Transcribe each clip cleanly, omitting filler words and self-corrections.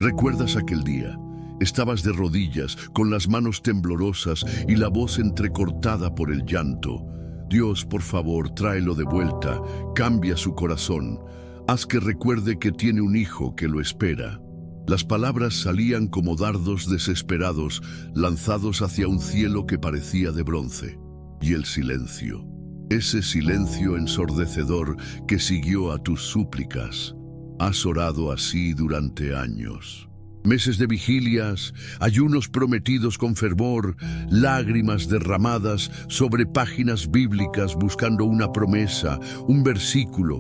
¿Recuerdas aquel día? Estabas de rodillas, con las manos temblorosas y la voz entrecortada por el llanto. Dios, por favor, tráelo de vuelta, cambia su corazón, haz que recuerde que tiene un hijo que lo espera. Las palabras salían como dardos desesperados, lanzados hacia un cielo que parecía de bronce. Y el silencio, ese silencio ensordecedor que siguió a tus súplicas. Has orado así durante años. Meses de vigilias, ayunos prometidos con fervor, lágrimas derramadas sobre páginas bíblicas buscando una promesa, un versículo,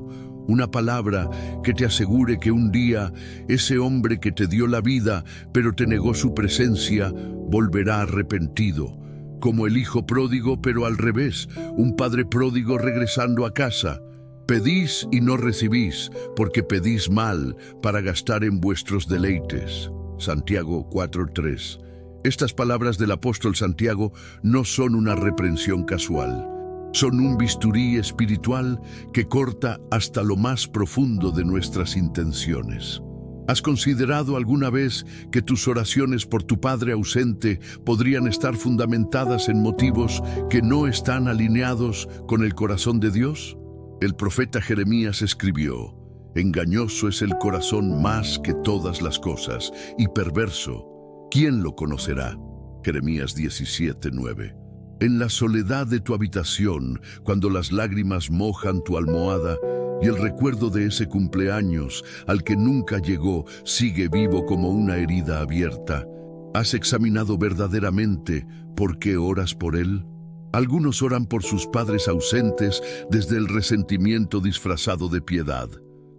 una palabra que te asegure que un día ese hombre que te dio la vida pero te negó su presencia volverá arrepentido, como el hijo pródigo pero al revés, un padre pródigo regresando a casa. Pedís y no recibís, porque pedís mal para gastar en vuestros deleites. Santiago 4:3. Estas palabras del apóstol Santiago no son una reprensión casual. Son un bisturí espiritual que corta hasta lo más profundo de nuestras intenciones. ¿Has considerado alguna vez que tus oraciones por tu padre ausente podrían estar fundamentadas en motivos que no están alineados con el corazón de Dios? El profeta Jeremías escribió: «Engañoso es el corazón más que todas las cosas, y perverso. ¿Quién lo conocerá?». Jeremías 17:9. En la soledad de tu habitación, cuando las lágrimas mojan tu almohada y el recuerdo de ese cumpleaños al que nunca llegó sigue vivo como una herida abierta, ¿has examinado verdaderamente por qué oras por él? Algunos oran por sus padres ausentes desde el resentimiento disfrazado de piedad.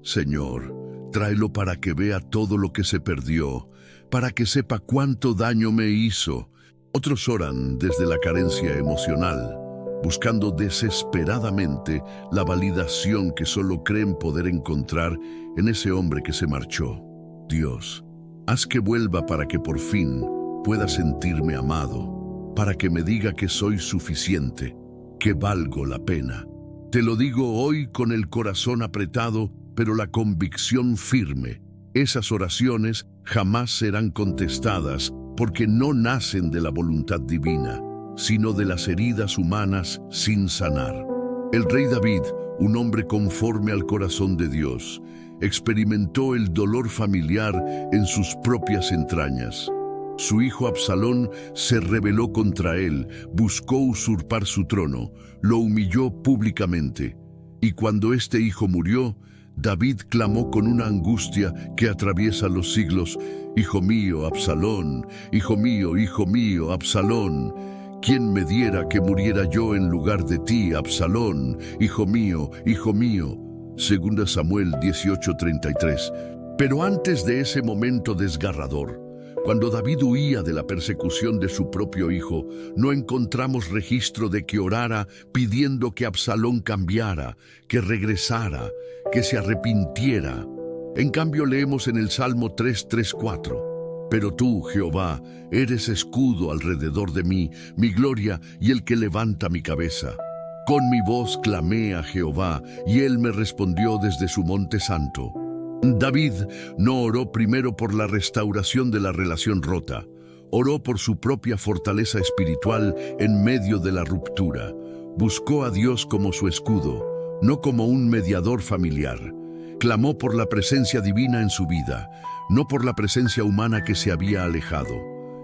Señor, tráelo para que vea todo lo que se perdió, para que sepa cuánto daño me hizo. Otros oran desde la carencia emocional, buscando desesperadamente la validación que solo creen poder encontrar en ese hombre que se marchó. Dios, haz que vuelva para que por fin pueda sentirme amado, para que me diga que soy suficiente, que valgo la pena. Te lo digo hoy con el corazón apretado, pero la convicción firme. Esas oraciones jamás serán contestadas porque no nacen de la voluntad divina, sino de las heridas humanas sin sanar. El rey David, un hombre conforme al corazón de Dios, experimentó el dolor familiar en sus propias entrañas. Su hijo Absalón se rebeló contra él, buscó usurpar su trono, lo humilló públicamente. Y cuando este hijo murió, David clamó con una angustia que atraviesa los siglos: «Hijo mío, Absalón, hijo mío, Absalón, ¿quién me diera que muriera yo en lugar de ti, Absalón, hijo mío, hijo mío?». 2 Samuel 18:33. Pero antes de ese momento desgarrador, cuando David huía de la persecución de su propio hijo, no encontramos registro de que orara pidiendo que Absalón cambiara, que regresara, que se arrepintiera. En cambio leemos en el Salmo 3:4: «Pero tú, Jehová, eres escudo alrededor de mí, mi gloria y el que levanta mi cabeza. Con mi voz clamé a Jehová, y él me respondió desde su monte santo». David no oró primero por la restauración de la relación rota, oró por su propia fortaleza espiritual en medio de la ruptura. Buscó a Dios como su escudo, no como un mediador familiar. Clamó por la presencia divina en su vida, no por la presencia humana que se había alejado.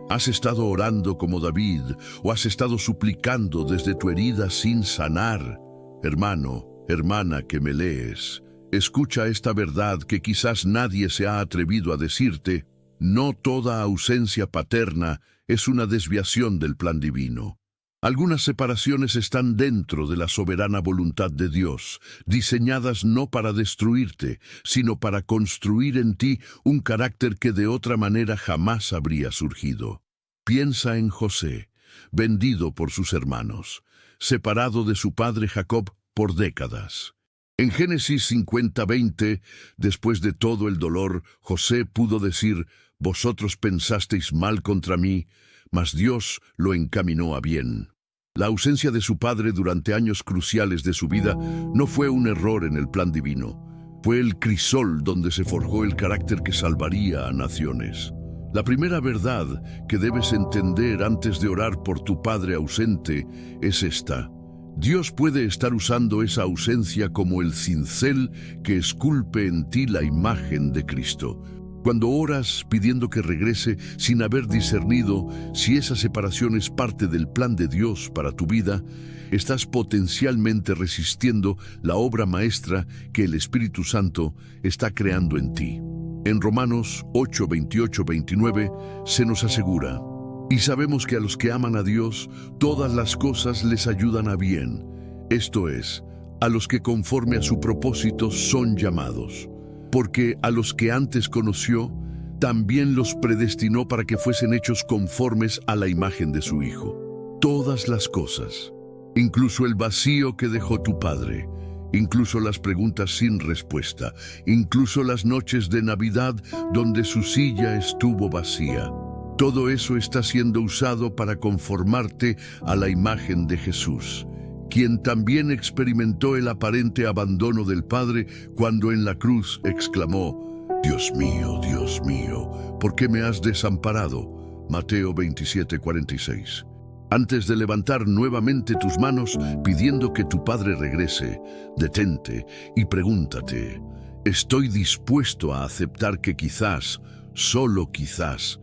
¿Has estado orando como David o has estado suplicando desde tu herida sin sanar? Hermano, hermana que me lees, escucha esta verdad que quizás nadie se ha atrevido a decirte: no toda ausencia paterna es una desviación del plan divino. Algunas separaciones están dentro de la soberana voluntad de Dios, diseñadas no para destruirte, sino para construir en ti un carácter que de otra manera jamás habría surgido. Piensa en José, vendido por sus hermanos, separado de su padre Jacob por décadas. En Génesis 50:20, después de todo el dolor, José pudo decir: «Vosotros pensasteis mal contra mí, mas Dios lo encaminó a bien». La ausencia de su padre durante años cruciales de su vida no fue un error en el plan divino. Fue el crisol donde se forjó el carácter que salvaría a naciones. La primera verdad que debes entender antes de orar por tu padre ausente es esta: Dios puede estar usando esa ausencia como el cincel que esculpe en ti la imagen de Cristo. Cuando oras pidiendo que regrese sin haber discernido si esa separación es parte del plan de Dios para tu vida, estás potencialmente resistiendo la obra maestra que el Espíritu Santo está creando en ti. En Romanos 8, 28, 29 se nos asegura: y sabemos que a los que aman a Dios, todas las cosas les ayudan a bien. Esto es, a los que conforme a su propósito son llamados. Porque a los que antes conoció, también los predestinó para que fuesen hechos conformes a la imagen de su Hijo. Todas las cosas, incluso el vacío que dejó tu padre, incluso las preguntas sin respuesta, incluso las noches de Navidad donde su silla estuvo vacía. Todo eso está siendo usado para conformarte a la imagen de Jesús, quien también experimentó el aparente abandono del Padre cuando en la cruz exclamó: Dios mío, ¿por qué me has desamparado? Mateo 27, 46. Antes de levantar nuevamente tus manos pidiendo que tu Padre regrese, detente y pregúntate: ¿estoy dispuesto a aceptar que quizás, solo quizás,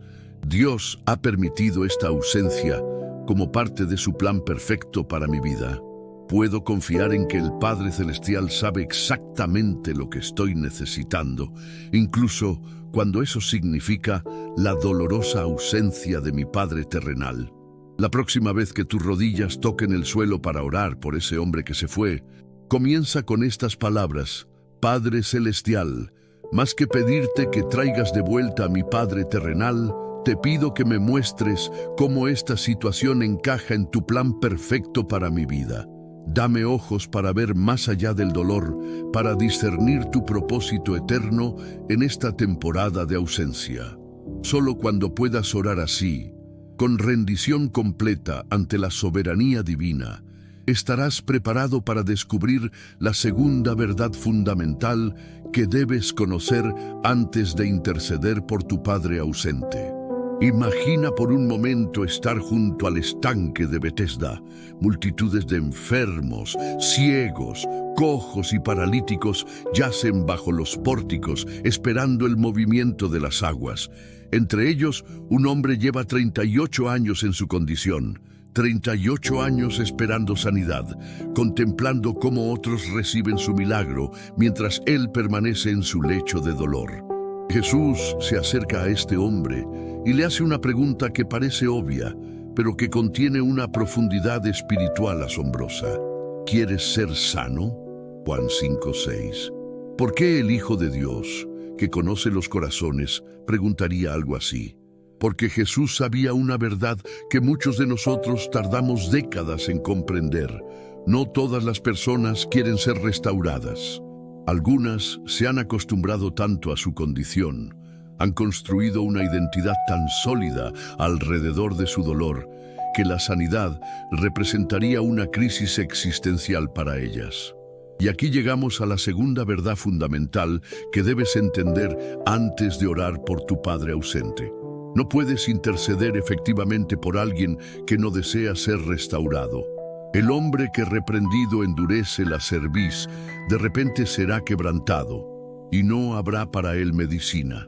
Dios ha permitido esta ausencia como parte de su plan perfecto para mi vida? ¿Puedo confiar en que el Padre Celestial sabe exactamente lo que estoy necesitando, incluso cuando eso significa la dolorosa ausencia de mi Padre terrenal? La próxima vez que tus rodillas toquen el suelo para orar por ese hombre que se fue, comienza con estas palabras: Padre Celestial, más que pedirte que traigas de vuelta a mi Padre terrenal, te pido que me muestres cómo esta situación encaja en tu plan perfecto para mi vida. Dame ojos para ver más allá del dolor, para discernir tu propósito eterno en esta temporada de ausencia. Solo cuando puedas orar así, con rendición completa ante la soberanía divina, estarás preparado para descubrir la segunda verdad fundamental que debes conocer antes de interceder por tu padre ausente. Imagina por un momento estar junto al estanque de Betesda. Multitudes de enfermos, ciegos, cojos y paralíticos yacen bajo los pórticos esperando el movimiento de las aguas. Entre ellos, un hombre lleva 38 años en su condición, 38 años esperando sanidad, contemplando cómo otros reciben su milagro mientras él permanece en su lecho de dolor. Jesús se acerca a este hombre y le hace una pregunta que parece obvia, pero que contiene una profundidad espiritual asombrosa. ¿Quieres ser sano? Juan 5:6. ¿Por qué el Hijo de Dios, que conoce los corazones, preguntaría algo así? Porque Jesús sabía una verdad que muchos de nosotros tardamos décadas en comprender. No todas las personas quieren ser restauradas. Algunas se han acostumbrado tanto a su condición, han construido una identidad tan sólida alrededor de su dolor, que la sanidad representaría una crisis existencial para ellas. Y aquí llegamos a la segunda verdad fundamental que debes entender antes de orar por tu padre ausente. No puedes interceder efectivamente por alguien que no desea ser restaurado. El hombre que reprendido endurece la cerviz, de repente será quebrantado, y no habrá para él medicina.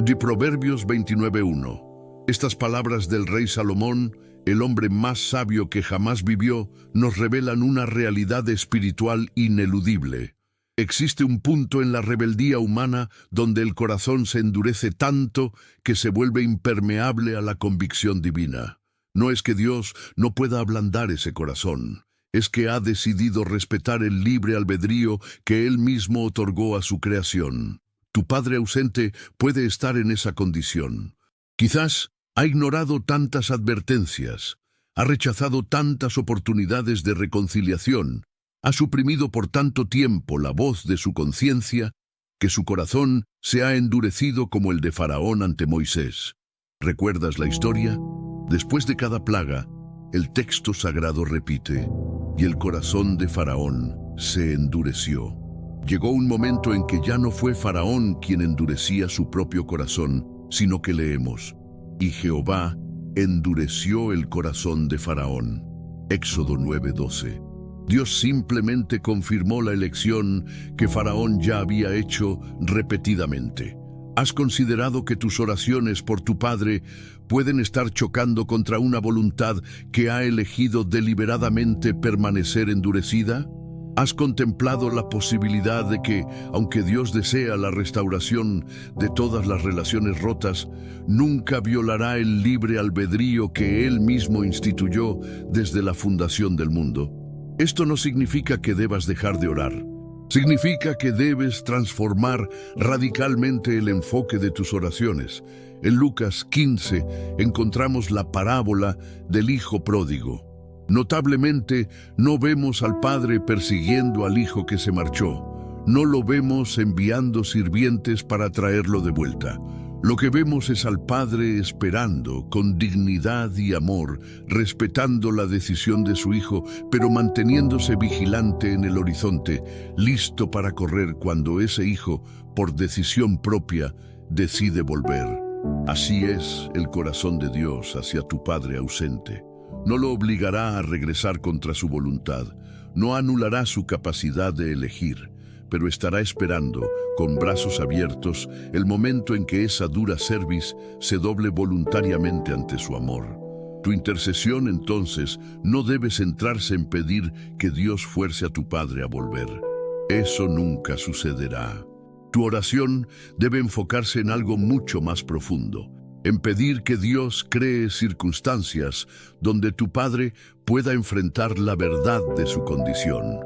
De Proverbios 29:1. Estas palabras del rey Salomón, el hombre más sabio que jamás vivió, nos revelan una realidad espiritual ineludible. Existe un punto en la rebeldía humana donde el corazón se endurece tanto que se vuelve impermeable a la convicción divina. No es que Dios no pueda ablandar ese corazón, es que ha decidido respetar el libre albedrío que Él mismo otorgó a su creación. Tu padre ausente puede estar en esa condición. Quizás ha ignorado tantas advertencias, ha rechazado tantas oportunidades de reconciliación, ha suprimido por tanto tiempo la voz de su conciencia, que su corazón se ha endurecido como el de Faraón ante Moisés. ¿Recuerdas la historia? Después de cada plaga, el texto sagrado repite: y el corazón de Faraón se endureció. Llegó un momento en que ya no fue Faraón quien endurecía su propio corazón, sino que leemos: y Jehová endureció el corazón de Faraón. Éxodo 9:12. Dios simplemente confirmó la elección que Faraón ya había hecho repetidamente. ¿Has considerado que tus oraciones por tu padre pueden estar chocando contra una voluntad que ha elegido deliberadamente permanecer endurecida? ¿Has contemplado la posibilidad de que, aunque Dios desea la restauración de todas las relaciones rotas, nunca violará el libre albedrío que Él mismo instituyó desde la fundación del mundo? Esto no significa que debas dejar de orar. Significa que debes transformar radicalmente el enfoque de tus oraciones. En Lucas 15 encontramos la parábola del hijo pródigo. Notablemente, no vemos al padre persiguiendo al hijo que se marchó. No lo vemos enviando sirvientes para traerlo de vuelta. Lo que vemos es al padre esperando, con dignidad y amor, respetando la decisión de su hijo, pero manteniéndose vigilante en el horizonte, listo para correr cuando ese hijo, por decisión propia, decide volver. Así es el corazón de Dios hacia tu padre ausente. No lo obligará a regresar contra su voluntad, no anulará su capacidad de elegir, pero estará esperando, con brazos abiertos, el momento en que esa dura cerviz se doble voluntariamente ante su amor. Tu intercesión, entonces, no debe centrarse en pedir que Dios fuerce a tu padre a volver. Eso nunca sucederá. Tu oración debe enfocarse en algo mucho más profundo, en pedir que Dios cree circunstancias donde tu padre pueda enfrentar la verdad de su condición.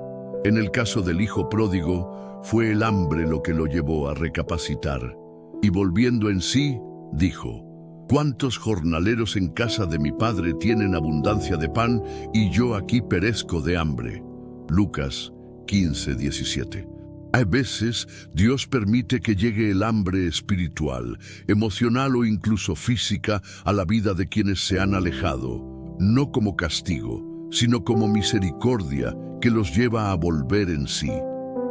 En el caso del hijo pródigo, fue el hambre lo que lo llevó a recapacitar. Y volviendo en sí, dijo: ¿cuántos jornaleros en casa de mi padre tienen abundancia de pan y yo aquí perezco de hambre? Lucas 15:17. A veces, Dios permite que llegue el hambre espiritual, emocional o incluso física a la vida de quienes se han alejado, no como castigo, sino como misericordia que los lleva a volver en sí.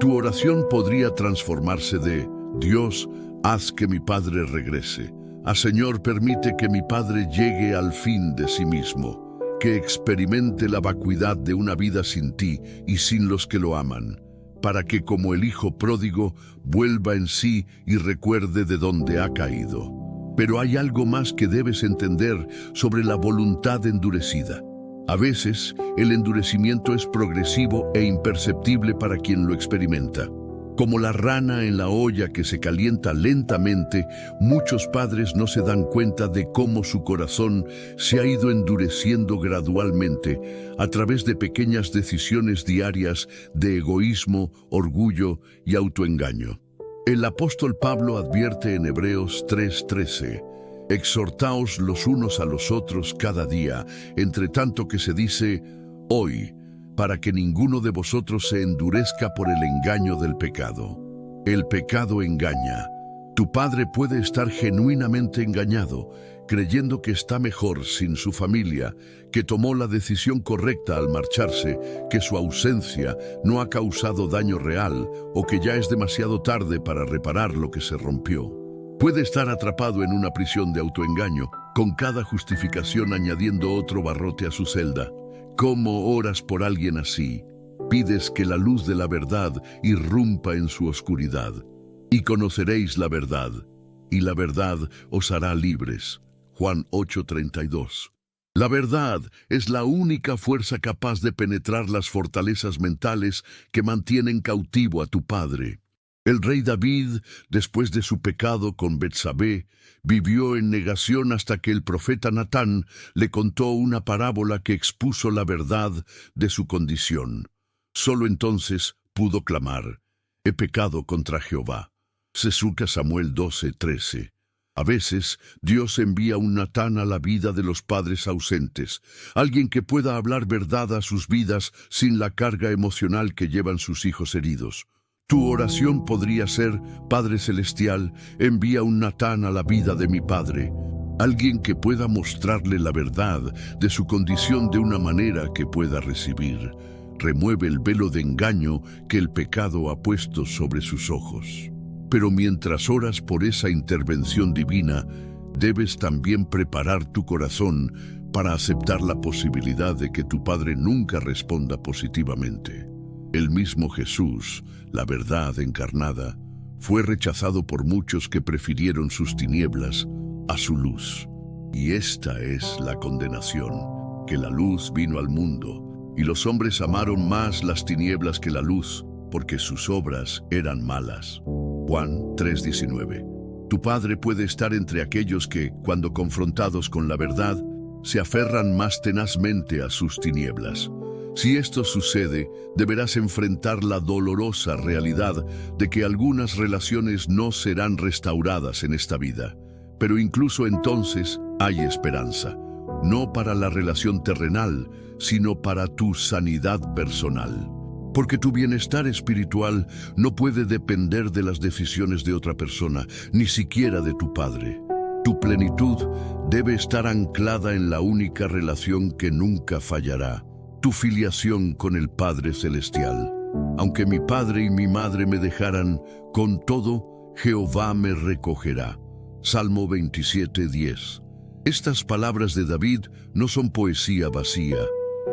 Tu oración podría transformarse de: Dios, haz que mi padre regrese, a Señor, permite que mi padre llegue al fin de sí mismo, que experimente la vacuidad de una vida sin ti y sin los que lo aman, para que, como el hijo pródigo, vuelva en sí y recuerde de dónde ha caído. Pero hay algo más que debes entender sobre la voluntad endurecida. A veces, el endurecimiento es progresivo e imperceptible para quien lo experimenta. Como la rana en la olla que se calienta lentamente, muchos padres no se dan cuenta de cómo su corazón se ha ido endureciendo gradualmente a través de pequeñas decisiones diarias de egoísmo, orgullo y autoengaño. El apóstol Pablo advierte en Hebreos 3:13: exhortaos los unos a los otros cada día, entre tanto que se dice hoy, para que ninguno de vosotros se endurezca por el engaño del pecado. El pecado engaña. Tu padre puede estar genuinamente engañado, creyendo que está mejor sin su familia, que tomó la decisión correcta al marcharse, que su ausencia no ha causado daño real o que ya es demasiado tarde para reparar lo que se rompió. Puede estar atrapado en una prisión de autoengaño, con cada justificación añadiendo otro barrote a su celda. ¿Cómo oras por alguien así? Pides que la luz de la verdad irrumpa en su oscuridad. Y conoceréis la verdad, y la verdad os hará libres. Juan 8:32. La verdad es la única fuerza capaz de penetrar las fortalezas mentales que mantienen cautivo a tu padre. El rey David, después de su pecado con Betsabé, vivió en negación hasta que el profeta Natán le contó una parábola que expuso la verdad de su condición. Solo entonces pudo clamar: he pecado contra Jehová. Sesuca Samuel 12:13. A veces, Dios envía un Natán a la vida de los padres ausentes, alguien que pueda hablar verdad a sus vidas sin la carga emocional que llevan sus hijos heridos. Tu oración podría ser: Padre Celestial, envía un Natán a la vida de mi padre, alguien que pueda mostrarle la verdad de su condición de una manera que pueda recibir. remueve el velo de engaño que el pecado ha puesto sobre sus ojos. Pero mientras oras por esa intervención divina, debes también preparar tu corazón para aceptar la posibilidad de que tu Padre nunca responda positivamente. El mismo Jesús, la verdad encarnada, fue rechazado por muchos que prefirieron sus tinieblas a su luz. Y esta es la condenación, que la luz vino al mundo, y los hombres amaron más las tinieblas que la luz, porque sus obras eran malas. Juan 3:19. Tu Padre puede estar entre aquellos que, cuando confrontados con la verdad, se aferran más tenazmente a sus tinieblas. Si esto sucede, deberás enfrentar la dolorosa realidad de que algunas relaciones no serán restauradas en esta vida. Pero incluso entonces hay esperanza, no para la relación terrenal, sino para tu sanidad personal. Porque tu bienestar espiritual no puede depender de las decisiones de otra persona, ni siquiera de tu Padre. Tu plenitud debe estar anclada en la única relación que nunca fallará, tu filiación con el Padre Celestial. Aunque mi padre y mi madre me dejaran, con todo, Jehová me recogerá. Salmo 27:10. Estas palabras de David no son poesía vacía,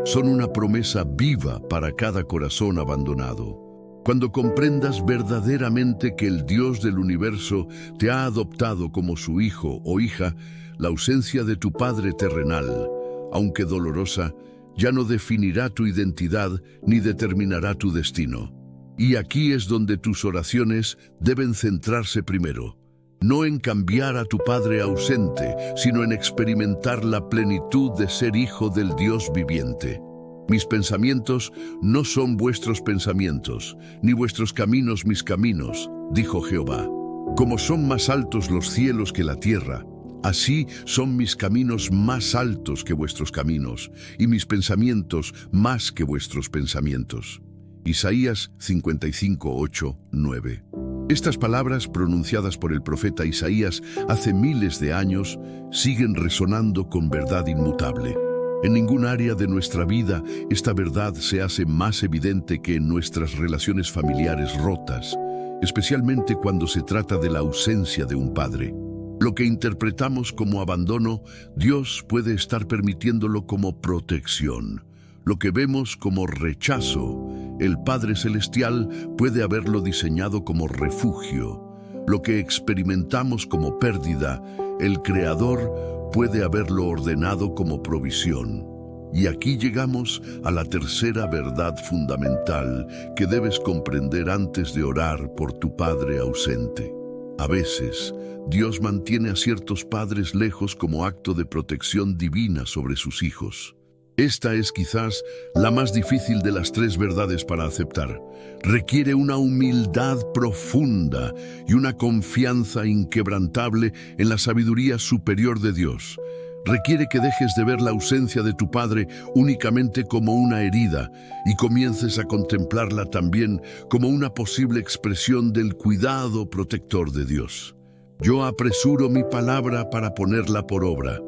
son una promesa viva para cada corazón abandonado. Cuando comprendas verdaderamente que el Dios del universo te ha adoptado como su hijo o hija, la ausencia de tu padre terrenal, aunque dolorosa, ya no definirá tu identidad ni determinará tu destino. Y aquí es donde tus oraciones deben centrarse primero, no en cambiar a tu padre ausente, sino en experimentar la plenitud de ser hijo del Dios viviente. Mis pensamientos no son vuestros pensamientos, ni vuestros caminos mis caminos, dijo Jehová. Como son más altos los cielos que la tierra, así son mis caminos más altos que vuestros caminos, y mis pensamientos más que vuestros pensamientos. Isaías 55:8-9. Estas palabras pronunciadas por el profeta Isaías hace miles de años siguen resonando con verdad inmutable. En ningún área de nuestra vida esta verdad se hace más evidente que en nuestras relaciones familiares rotas, especialmente cuando se trata de la ausencia de un padre. Lo que interpretamos como abandono, Dios puede estar permitiéndolo como protección. Lo que vemos como rechazo, el Padre Celestial puede haberlo diseñado como refugio. Lo que experimentamos como pérdida, el Creador puede haberlo ordenado como provisión. Y aquí llegamos a la tercera verdad fundamental que debes comprender antes de orar por tu padre ausente. A veces, Dios mantiene a ciertos padres lejos como acto de protección divina sobre sus hijos. Esta es quizás la más difícil de las tres verdades para aceptar. Requiere una humildad profunda y una confianza inquebrantable en la sabiduría superior de Dios. Requiere que dejes de ver la ausencia de tu padre únicamente como una herida y comiences a contemplarla también como una posible expresión del cuidado protector de Dios. Yo apresuro mi palabra para ponerla por obra.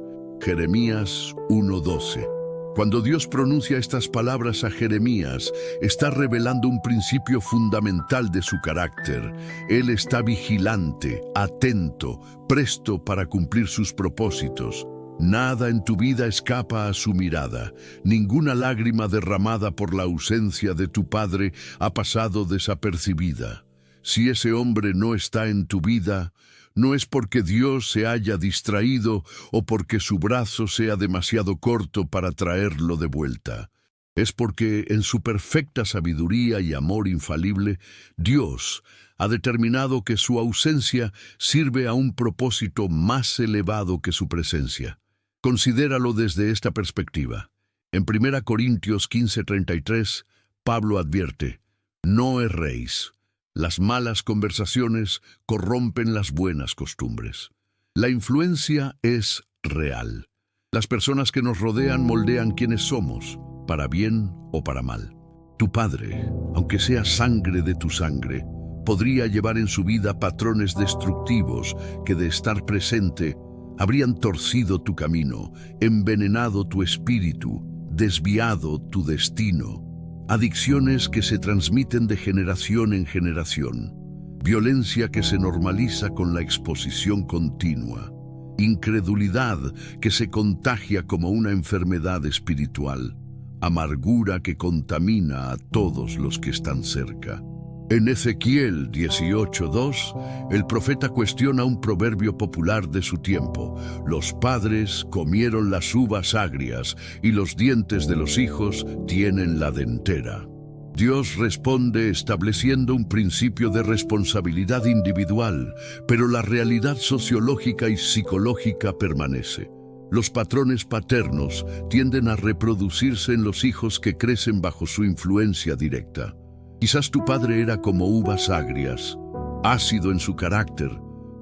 Jeremías 1:12. Cuando Dios pronuncia estas palabras a Jeremías, está revelando un principio fundamental de su carácter. Él está vigilante, atento, presto para cumplir sus propósitos. Nada en tu vida escapa a su mirada. Ninguna lágrima derramada por la ausencia de tu padre ha pasado desapercibida. Si ese hombre no está en tu vida, no es porque Dios se haya distraído o porque su brazo sea demasiado corto para traerlo de vuelta. Es porque en su perfecta sabiduría y amor infalible, Dios ha determinado que su ausencia sirve a un propósito más elevado que su presencia. Considéralo desde esta perspectiva. En 1 Corintios 15:33, Pablo advierte: no erréis. Las malas conversaciones corrompen las buenas costumbres. La influencia es real. Las personas que nos rodean moldean quienes somos, para bien o para mal. Tu padre, aunque sea sangre de tu sangre, podría llevar en su vida patrones destructivos que de estar presente habrían torcido tu camino, envenenado tu espíritu, desviado tu destino. adicciones que se transmiten de generación en generación, violencia que se normaliza con la exposición continua, incredulidad que se contagia como una enfermedad espiritual, amargura que contamina a todos los que están cerca. En Ezequiel 18:2, el profeta cuestiona un proverbio popular de su tiempo: los padres comieron las uvas agrias y los dientes de los hijos tienen la dentera. Dios responde estableciendo un principio de responsabilidad individual, pero la realidad sociológica y psicológica permanece. Los patrones paternos tienden a reproducirse en los hijos que crecen bajo su influencia directa. Quizás tu padre era como uvas agrias, ácido en su carácter,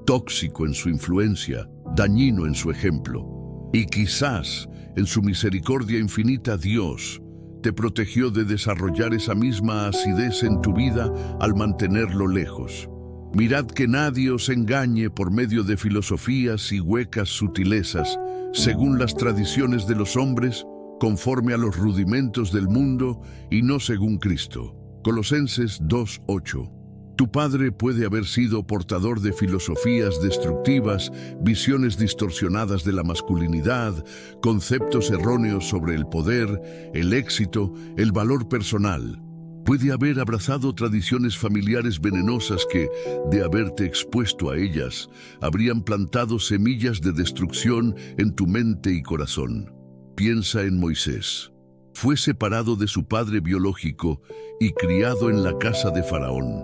tóxico en su influencia, dañino en su ejemplo. Y quizás, en su misericordia infinita, Dios te protegió de desarrollar esa misma acidez en tu vida al mantenerlo lejos. Mirad que nadie os engañe por medio de filosofías y huecas sutilezas, según las tradiciones de los hombres, conforme a los rudimentos del mundo y no según Cristo. Colosenses 2:8. Tu padre puede haber sido portador de filosofías destructivas, visiones distorsionadas de la masculinidad, conceptos erróneos sobre el poder, el éxito, el valor personal. Puede haber abrazado tradiciones familiares venenosas que, de haberte expuesto a ellas, habrían plantado semillas de destrucción en tu mente y corazón. Piensa en Moisés. Fue separado de su padre biológico y criado en la casa de Faraón.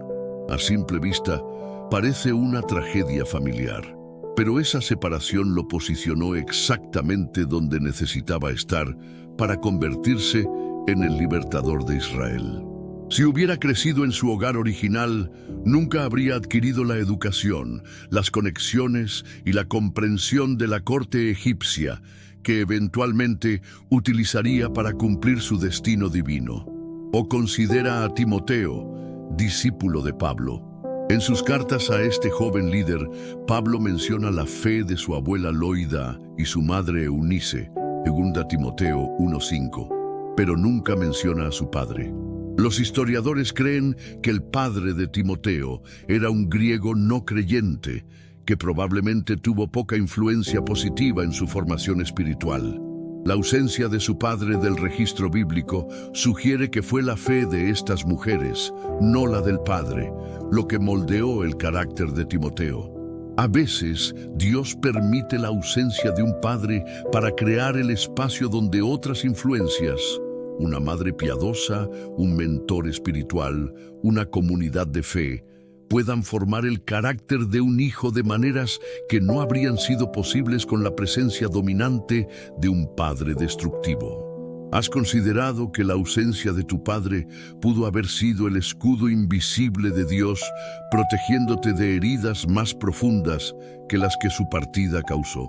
A simple vista, parece una tragedia familiar, pero esa separación lo posicionó exactamente donde necesitaba estar para convertirse en el libertador de Israel. Si hubiera crecido en su hogar original, nunca habría adquirido la educación, las conexiones y la comprensión de la corte egipcia, que eventualmente utilizaría para cumplir su destino divino. O considera a Timoteo, discípulo de Pablo. En sus cartas a este joven líder, Pablo menciona la fe de su abuela Loida y su madre Eunice, 2 Timoteo 1:5, pero nunca menciona a su padre. Los historiadores creen que el padre de Timoteo era un griego no creyente, que probablemente tuvo poca influencia positiva en su formación espiritual. La ausencia de su padre del registro bíblico sugiere que fue la fe de estas mujeres, no la del padre, lo que moldeó el carácter de Timoteo. A veces, Dios permite la ausencia de un padre para crear el espacio donde otras influencias, una madre piadosa, un mentor espiritual, una comunidad de fe, puedan formar el carácter de un hijo de maneras que no habrían sido posibles con la presencia dominante de un padre destructivo. ¿Has considerado que la ausencia de tu padre pudo haber sido el escudo invisible de Dios, protegiéndote de heridas más profundas que las que su partida causó?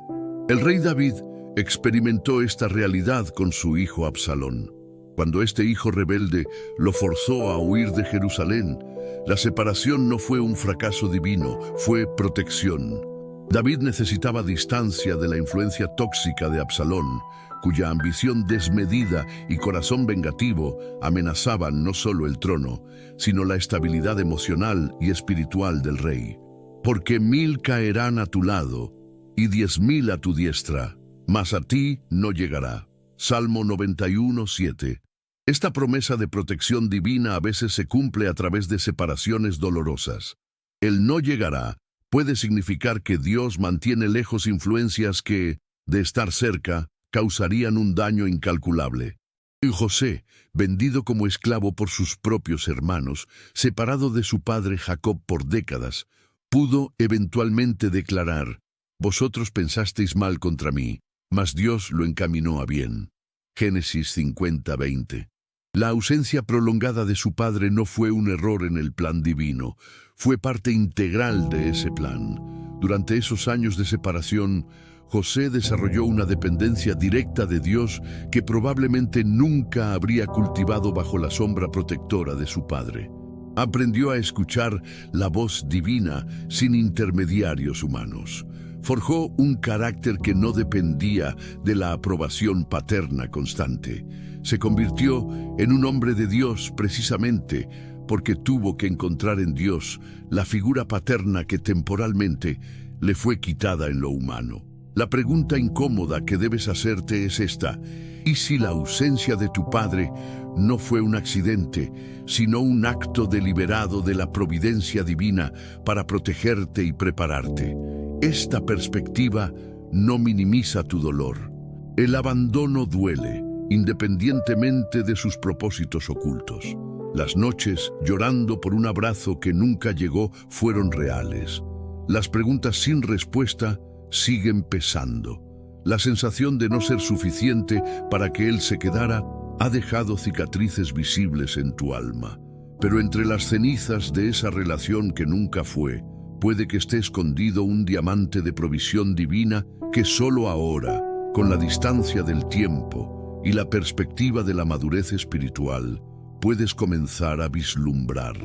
El rey David experimentó esta realidad con su hijo Absalón. Cuando este hijo rebelde lo forzó a huir de Jerusalén, la separación no fue un fracaso divino, fue protección. David necesitaba distancia de la influencia tóxica de Absalón, cuya ambición desmedida y corazón vengativo amenazaban no solo el trono, sino la estabilidad emocional y espiritual del rey. Porque 1000 caerán a tu lado y 10.000 a tu diestra, mas a ti no llegará. Salmo 91:7. Esta promesa de protección divina a veces se cumple a través de separaciones dolorosas. El no llegará puede significar que Dios mantiene lejos influencias que, de estar cerca, causarían un daño incalculable. Y José, vendido como esclavo por sus propios hermanos, separado de su padre Jacob por décadas, pudo eventualmente declarar: «Vosotros pensasteis mal contra mí, mas Dios lo encaminó a bien». Génesis 50:20. La ausencia prolongada de su padre no fue un error en el plan divino, fue parte integral de ese plan. Durante esos años de separación, José desarrolló una dependencia directa de Dios que probablemente nunca habría cultivado bajo la sombra protectora de su padre. Aprendió a escuchar la voz divina sin intermediarios humanos. Forjó un carácter que no dependía de la aprobación paterna constante. Se convirtió en un hombre de Dios precisamente porque tuvo que encontrar en Dios la figura paterna que temporalmente le fue quitada en lo humano. La pregunta incómoda que debes hacerte es esta: ¿y si la ausencia de tu padre no fue un accidente, sino un acto deliberado de la providencia divina para protegerte y prepararte? Esta perspectiva no minimiza tu dolor. El abandono duele, independientemente de sus propósitos ocultos. Las noches llorando por un abrazo que nunca llegó fueron reales. Las preguntas sin respuesta siguen pesando. La sensación de no ser suficiente para que él se quedara ha dejado cicatrices visibles en tu alma. Pero entre las cenizas de esa relación que nunca fue, puede que esté escondido un diamante de provisión divina que solo ahora, con la distancia del tiempo y la perspectiva de la madurez espiritual, puedes comenzar a vislumbrar.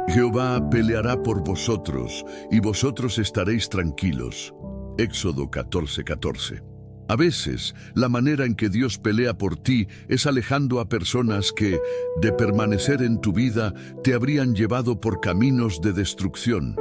Jehová peleará por vosotros, y vosotros estaréis tranquilos. Éxodo 14:14. A veces, la manera en que Dios pelea por ti es alejando a personas que, de permanecer en tu vida, te habrían llevado por caminos de destrucción.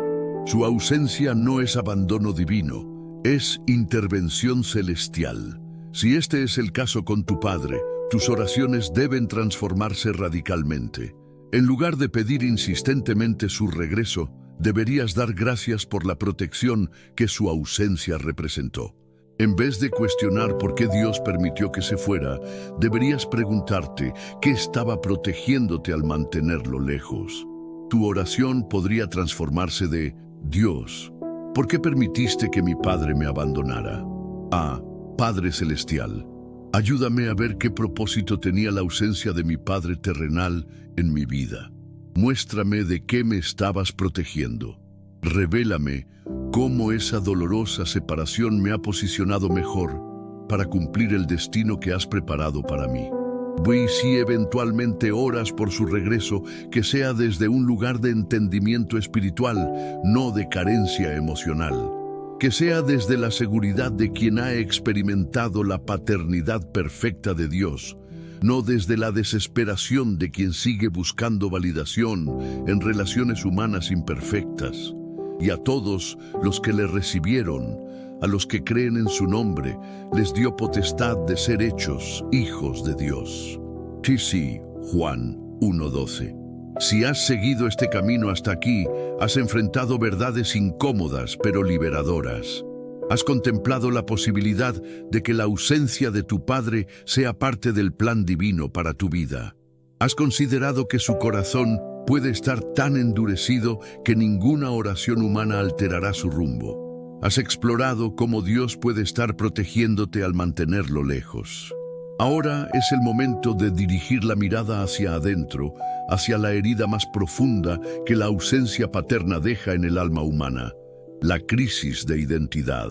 Su ausencia no es abandono divino, es intervención celestial. Si este es el caso con tu padre, tus oraciones deben transformarse radicalmente. En lugar de pedir insistentemente su regreso, deberías dar gracias por la protección que su ausencia representó. En vez de cuestionar por qué Dios permitió que se fuera, deberías preguntarte qué estaba protegiéndote al mantenerlo lejos. Tu oración podría transformarse de: Dios, ¿por qué permitiste que mi padre me abandonara?, a: Padre Celestial, ayúdame a ver qué propósito tenía la ausencia de mi padre terrenal en mi vida. Muéstrame de qué me estabas protegiendo. Revélame cómo esa dolorosa separación me ha posicionado mejor para cumplir el destino que has preparado para mí. Y si eventualmente oras por su regreso, que sea desde un lugar de entendimiento espiritual, no de carencia emocional. Que sea desde la seguridad de quien ha experimentado la paternidad perfecta de Dios, no desde la desesperación de quien sigue buscando validación en relaciones humanas imperfectas. Y a todos los que le recibieron, a los que creen en su nombre, les dio potestad de ser hechos hijos de Dios. T.C. Juan 1:12. Si has seguido este camino hasta aquí, has enfrentado verdades incómodas pero liberadoras. Has contemplado la posibilidad de que la ausencia de tu padre sea parte del plan divino para tu vida. Has considerado que su corazón puede estar tan endurecido que ninguna oración humana alterará su rumbo. Has explorado cómo Dios puede estar protegiéndote al mantenerlo lejos. Ahora es el momento de dirigir la mirada hacia adentro, hacia la herida más profunda que la ausencia paterna deja en el alma humana, la crisis de identidad.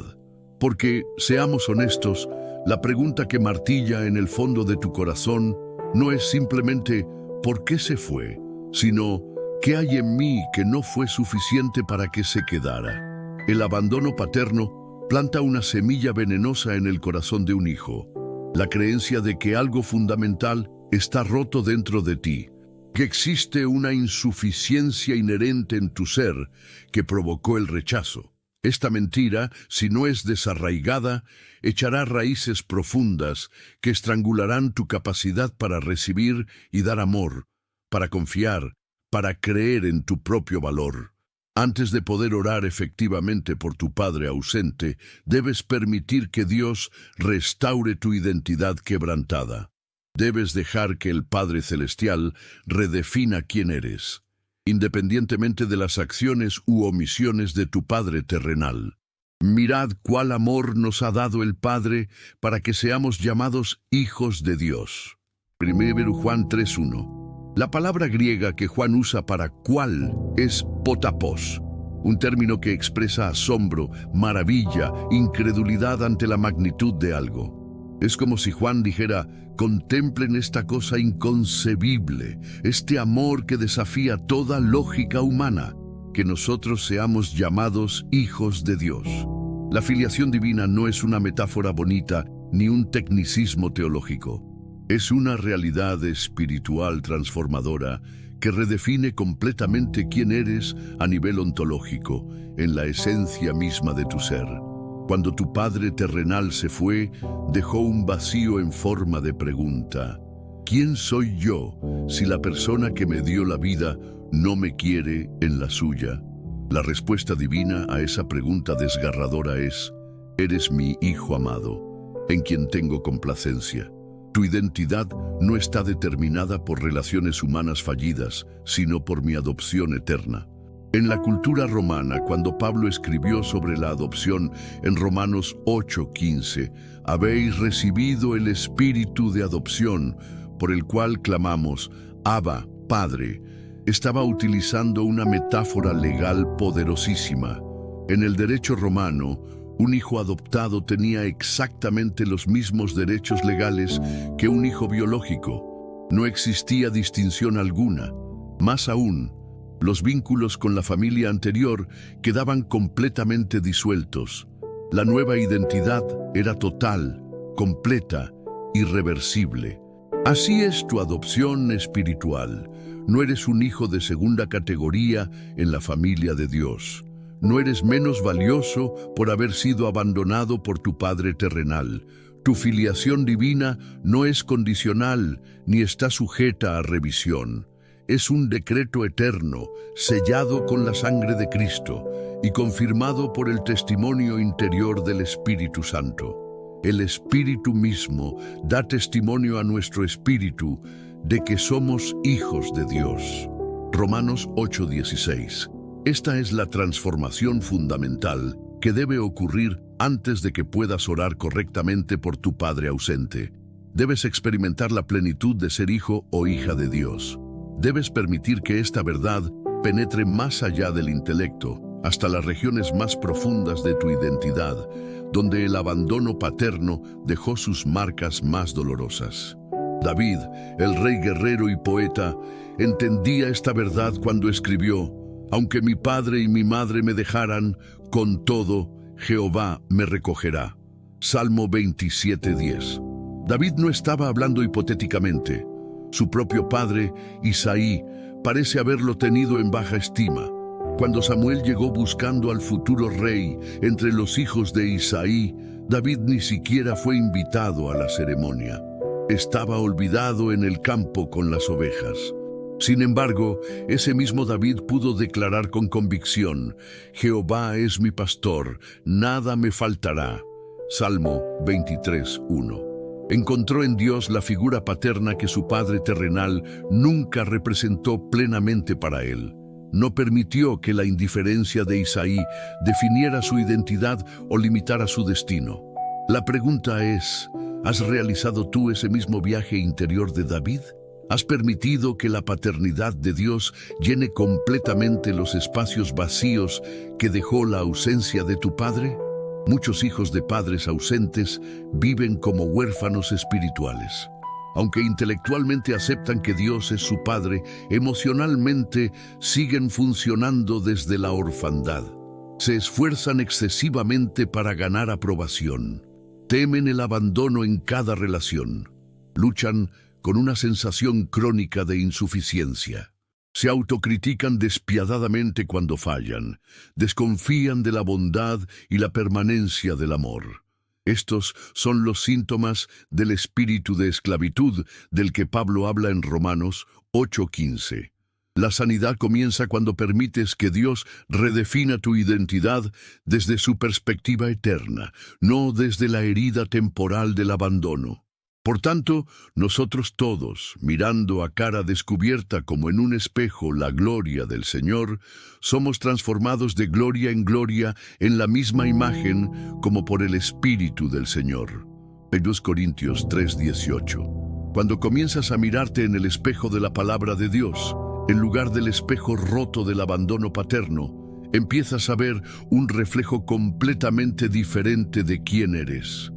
Porque, seamos honestos, la pregunta que martilla en el fondo de tu corazón no es simplemente ¿por qué se fue?, sino ¿qué hay en mí que no fue suficiente para que se quedara? El abandono paterno planta una semilla venenosa en el corazón de un hijo, la creencia de que algo fundamental está roto dentro de ti, que existe una insuficiencia inherente en tu ser que provocó el rechazo. Esta mentira, si no es desarraigada, echará raíces profundas que estrangularán tu capacidad para recibir y dar amor, para confiar, para creer en tu propio valor. Antes de poder orar efectivamente por tu padre ausente, debes permitir que Dios restaure tu identidad quebrantada. Debes dejar que el Padre Celestial redefina quién eres, independientemente de las acciones u omisiones de tu Padre terrenal. Mirad cuál amor nos ha dado el Padre para que seamos llamados hijos de Dios. 1 Juan 3:1. La palabra griega que Juan usa para cuál es potapos, un término que expresa asombro, maravilla, incredulidad ante la magnitud de algo. Es como si Juan dijera: contemplen esta cosa inconcebible, este amor que desafía toda lógica humana, que nosotros seamos llamados hijos de Dios. La filiación divina no es una metáfora bonita ni un tecnicismo teológico. Es una realidad espiritual transformadora que redefine completamente quién eres a nivel ontológico, en la esencia misma de tu ser. Cuando tu padre terrenal se fue, dejó un vacío en forma de pregunta. ¿Quién soy yo si la persona que me dio la vida no me quiere en la suya? La respuesta divina a esa pregunta desgarradora es: eres mi hijo amado, en quien tengo complacencia. Tu identidad no está determinada por relaciones humanas fallidas, sino por mi adopción eterna. En la cultura romana, cuando Pablo escribió sobre la adopción en Romanos 8:15, habéis recibido el espíritu de adopción, por el cual clamamos, Abba, Padre. Estaba utilizando una metáfora legal poderosísima. En el derecho romano, un hijo adoptado tenía exactamente los mismos derechos legales que un hijo biológico. No existía distinción alguna. Más aún, los vínculos con la familia anterior quedaban completamente disueltos. La nueva identidad era total, completa, irreversible. Así es tu adopción espiritual. No eres un hijo de segunda categoría en la familia de Dios. No eres menos valioso por haber sido abandonado por tu Padre terrenal. Tu filiación divina no es condicional ni está sujeta a revisión. Es un decreto eterno, sellado con la sangre de Cristo y confirmado por el testimonio interior del Espíritu Santo. El Espíritu mismo da testimonio a nuestro espíritu de que somos hijos de Dios. Romanos 8:16. Esta es la transformación fundamental que debe ocurrir antes de que puedas orar correctamente por tu padre ausente. Debes experimentar la plenitud de ser hijo o hija de Dios. Debes permitir que esta verdad penetre más allá del intelecto, hasta las regiones más profundas de tu identidad, donde el abandono paterno dejó sus marcas más dolorosas. David, el rey guerrero y poeta, entendía esta verdad cuando escribió: aunque mi padre y mi madre me dejaran, con todo, Jehová me recogerá. Salmo 27:10. David no estaba hablando hipotéticamente. Su propio padre, Isaí, parece haberlo tenido en baja estima. Cuando Samuel llegó buscando al futuro rey entre los hijos de Isaí, David ni siquiera fue invitado a la ceremonia. Estaba olvidado en el campo con las ovejas. Sin embargo, ese mismo David pudo declarar con convicción: Jehová es mi pastor, nada me faltará. Salmo 23:1. Encontró en Dios la figura paterna que su padre terrenal nunca representó plenamente para él. No permitió que la indiferencia de Isaí definiera su identidad o limitara su destino. La pregunta es: ¿has realizado tú ese mismo viaje interior de David? ¿Has permitido que la paternidad de Dios llene completamente los espacios vacíos que dejó la ausencia de tu padre? Muchos hijos de padres ausentes viven como huérfanos espirituales. Aunque intelectualmente aceptan que Dios es su padre, emocionalmente siguen funcionando desde la orfandad. Se esfuerzan excesivamente para ganar aprobación. Temen el abandono en cada relación. Luchan con una sensación crónica de insuficiencia. Se autocritican despiadadamente cuando fallan. Desconfían de la bondad y la permanencia del amor. Estos son los síntomas del espíritu de esclavitud del que Pablo habla en Romanos 8:15. La sanidad comienza cuando permites que Dios redefina tu identidad desde su perspectiva eterna, no desde la herida temporal del abandono. Por tanto, nosotros todos, mirando a cara descubierta como en un espejo la gloria del Señor, somos transformados de gloria en gloria en la misma imagen como por el Espíritu del Señor. 2 Corintios 3:18. Cuando comienzas a mirarte en el espejo de la palabra de Dios, en lugar del espejo roto del abandono paterno, empiezas a ver un reflejo completamente diferente de quién eres.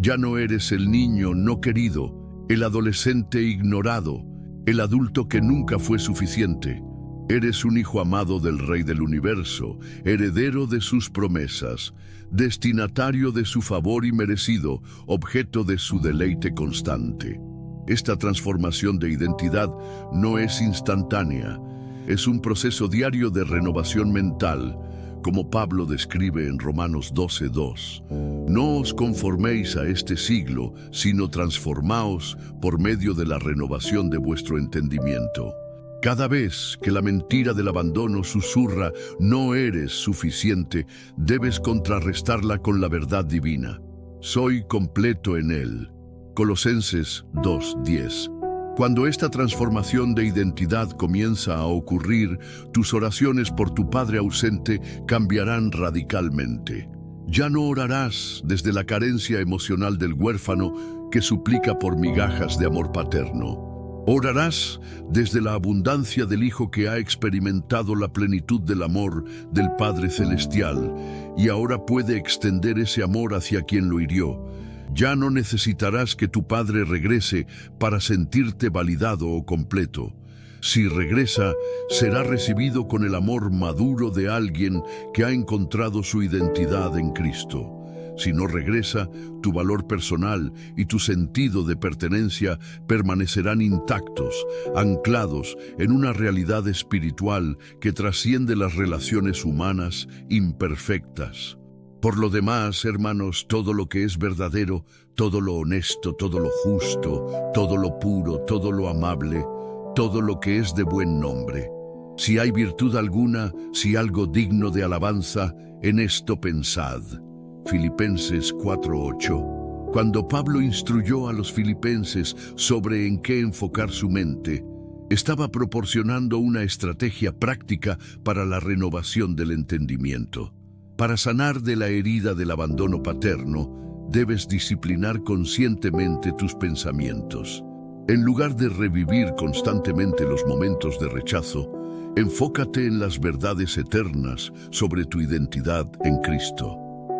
Ya no eres el niño no querido, el adolescente ignorado, el adulto que nunca fue suficiente. Eres un hijo amado del Rey del Universo, heredero de sus promesas, destinatario de su favor y merecido, objeto de su deleite constante. Esta transformación de identidad no es instantánea, es un proceso diario de renovación mental, como Pablo describe en Romanos 12:2. No os conforméis a este siglo, sino transformaos por medio de la renovación de vuestro entendimiento. Cada vez que la mentira del abandono susurra, no eres suficiente, debes contrarrestarla con la verdad divina. Soy completo en Él. Colosenses 2:10. Cuando esta transformación de identidad comienza a ocurrir, tus oraciones por tu padre ausente cambiarán radicalmente. Ya no orarás desde la carencia emocional del huérfano que suplica por migajas de amor paterno. Orarás desde la abundancia del Hijo que ha experimentado la plenitud del amor del Padre Celestial y ahora puede extender ese amor hacia quien lo hirió. Ya no necesitarás que tu padre regrese para sentirte validado o completo. Si regresa, será recibido con el amor maduro de alguien que ha encontrado su identidad en Cristo. Si no regresa, tu valor personal y tu sentido de pertenencia permanecerán intactos, anclados en una realidad espiritual que trasciende las relaciones humanas imperfectas. Por lo demás, hermanos, todo lo que es verdadero, todo lo honesto, todo lo justo, todo lo puro, todo lo amable, todo lo que es de buen nombre. Si hay virtud alguna, si algo digno de alabanza, en esto pensad. Filipenses 4:8. Cuando Pablo instruyó a los filipenses sobre en qué enfocar su mente, estaba proporcionando una estrategia práctica para la renovación del entendimiento. Para sanar de la herida del abandono paterno, debes disciplinar conscientemente tus pensamientos. En lugar de revivir constantemente los momentos de rechazo, enfócate en las verdades eternas sobre tu identidad en Cristo.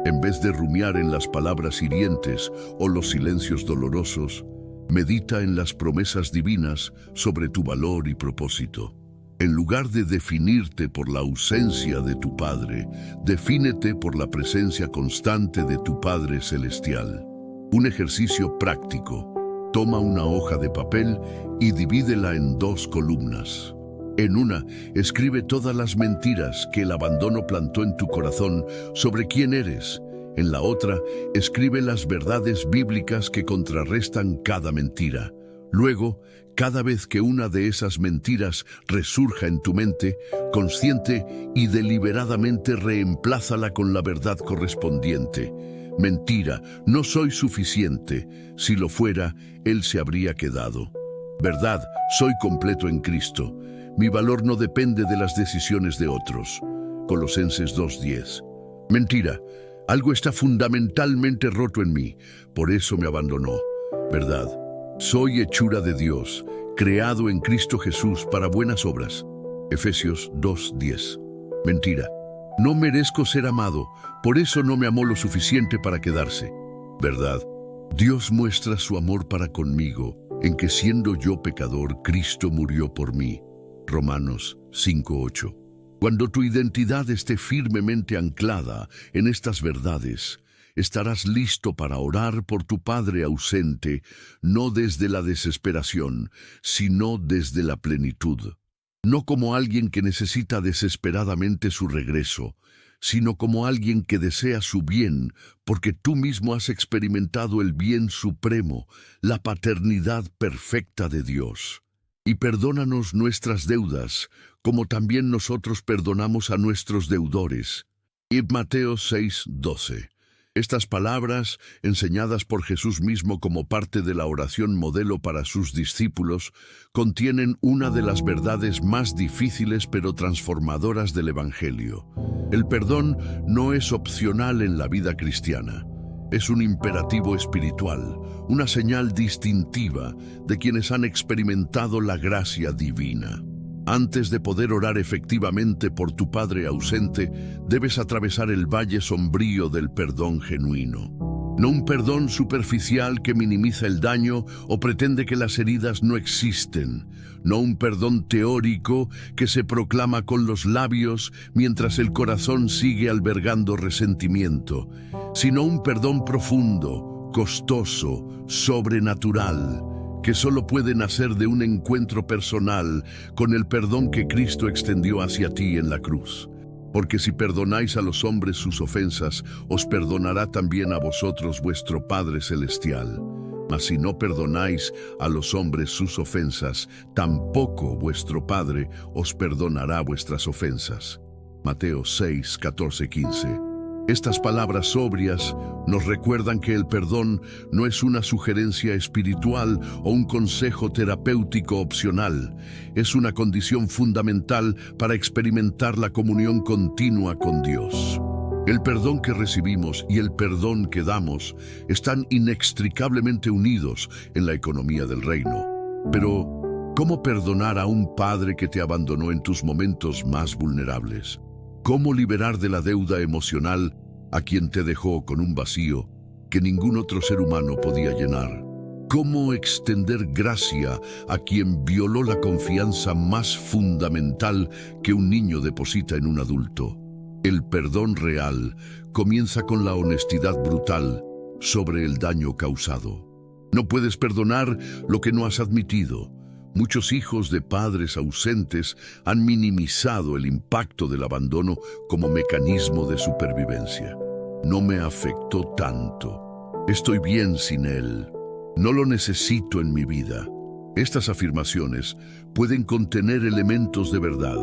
En vez de rumiar en las palabras hirientes o los silencios dolorosos, medita en las promesas divinas sobre tu valor y propósito. En lugar de definirte por la ausencia de tu Padre, defínete por la presencia constante de tu Padre Celestial. Un ejercicio práctico. Toma una hoja de papel y divídela en 2 columnas. En una, escribe todas las mentiras que el abandono plantó en tu corazón sobre quién eres. En la otra, escribe las verdades bíblicas que contrarrestan cada mentira. Luego, cada vez que una de esas mentiras resurja en tu mente, consciente y deliberadamente reemplázala con la verdad correspondiente. Mentira, no soy suficiente. Si lo fuera, Él se habría quedado. Verdad, soy completo en Cristo. Mi valor no depende de las decisiones de otros. Colosenses 2:10. Mentira, algo está fundamentalmente roto en mí, por eso me abandonó. Verdad, soy hechura de Dios, creado en Cristo Jesús para buenas obras. Efesios 2:10. Mentira, no merezco ser amado, por eso no me amó lo suficiente para quedarse. Verdad, Dios muestra su amor para conmigo, en que siendo yo pecador, Cristo murió por mí. Romanos 5:8. Cuando tu identidad esté firmemente anclada en estas verdades, estarás listo para orar por tu Padre ausente, no desde la desesperación, sino desde la plenitud. No como alguien que necesita desesperadamente su regreso, sino como alguien que desea su bien, porque tú mismo has experimentado el bien supremo, la paternidad perfecta de Dios. Y perdónanos nuestras deudas, como también nosotros perdonamos a nuestros deudores. Y Mateo 6:12. Estas palabras, enseñadas por Jesús mismo como parte de la oración modelo para sus discípulos, contienen una de las verdades más difíciles pero transformadoras del Evangelio. El perdón no es opcional en la vida cristiana. Es un imperativo espiritual, una señal distintiva de quienes han experimentado la gracia divina. Antes de poder orar efectivamente por tu Padre ausente, debes atravesar el valle sombrío del perdón genuino. No un perdón superficial que minimiza el daño o pretende que las heridas no existen. No un perdón teórico que se proclama con los labios mientras el corazón sigue albergando resentimiento, sino un perdón profundo, costoso, sobrenatural, que solo puede nacer de un encuentro personal con el perdón que Cristo extendió hacia ti en la cruz. Porque si perdonáis a los hombres sus ofensas, os perdonará también a vosotros vuestro Padre Celestial. Mas si no perdonáis a los hombres sus ofensas, tampoco vuestro Padre os perdonará vuestras ofensas. Mateo 6, 14, 15. Estas palabras sobrias nos recuerdan que el perdón no es una sugerencia espiritual o un consejo terapéutico opcional. Es una condición fundamental para experimentar la comunión continua con Dios. El perdón que recibimos y el perdón que damos están inextricablemente unidos en la economía del reino. Pero, ¿cómo perdonar a un padre que te abandonó en tus momentos más vulnerables? ¿Cómo liberar de la deuda emocional a quien te dejó con un vacío que ningún otro ser humano podía llenar? ¿Cómo extender gracia a quien violó la confianza más fundamental que un niño deposita en un adulto? El perdón real comienza con la honestidad brutal sobre el daño causado. No puedes perdonar lo que no has admitido. Muchos hijos de padres ausentes han minimizado el impacto del abandono como mecanismo de supervivencia. No me afectó tanto. Estoy bien sin él. No lo necesito en mi vida. Estas afirmaciones pueden contener elementos de verdad,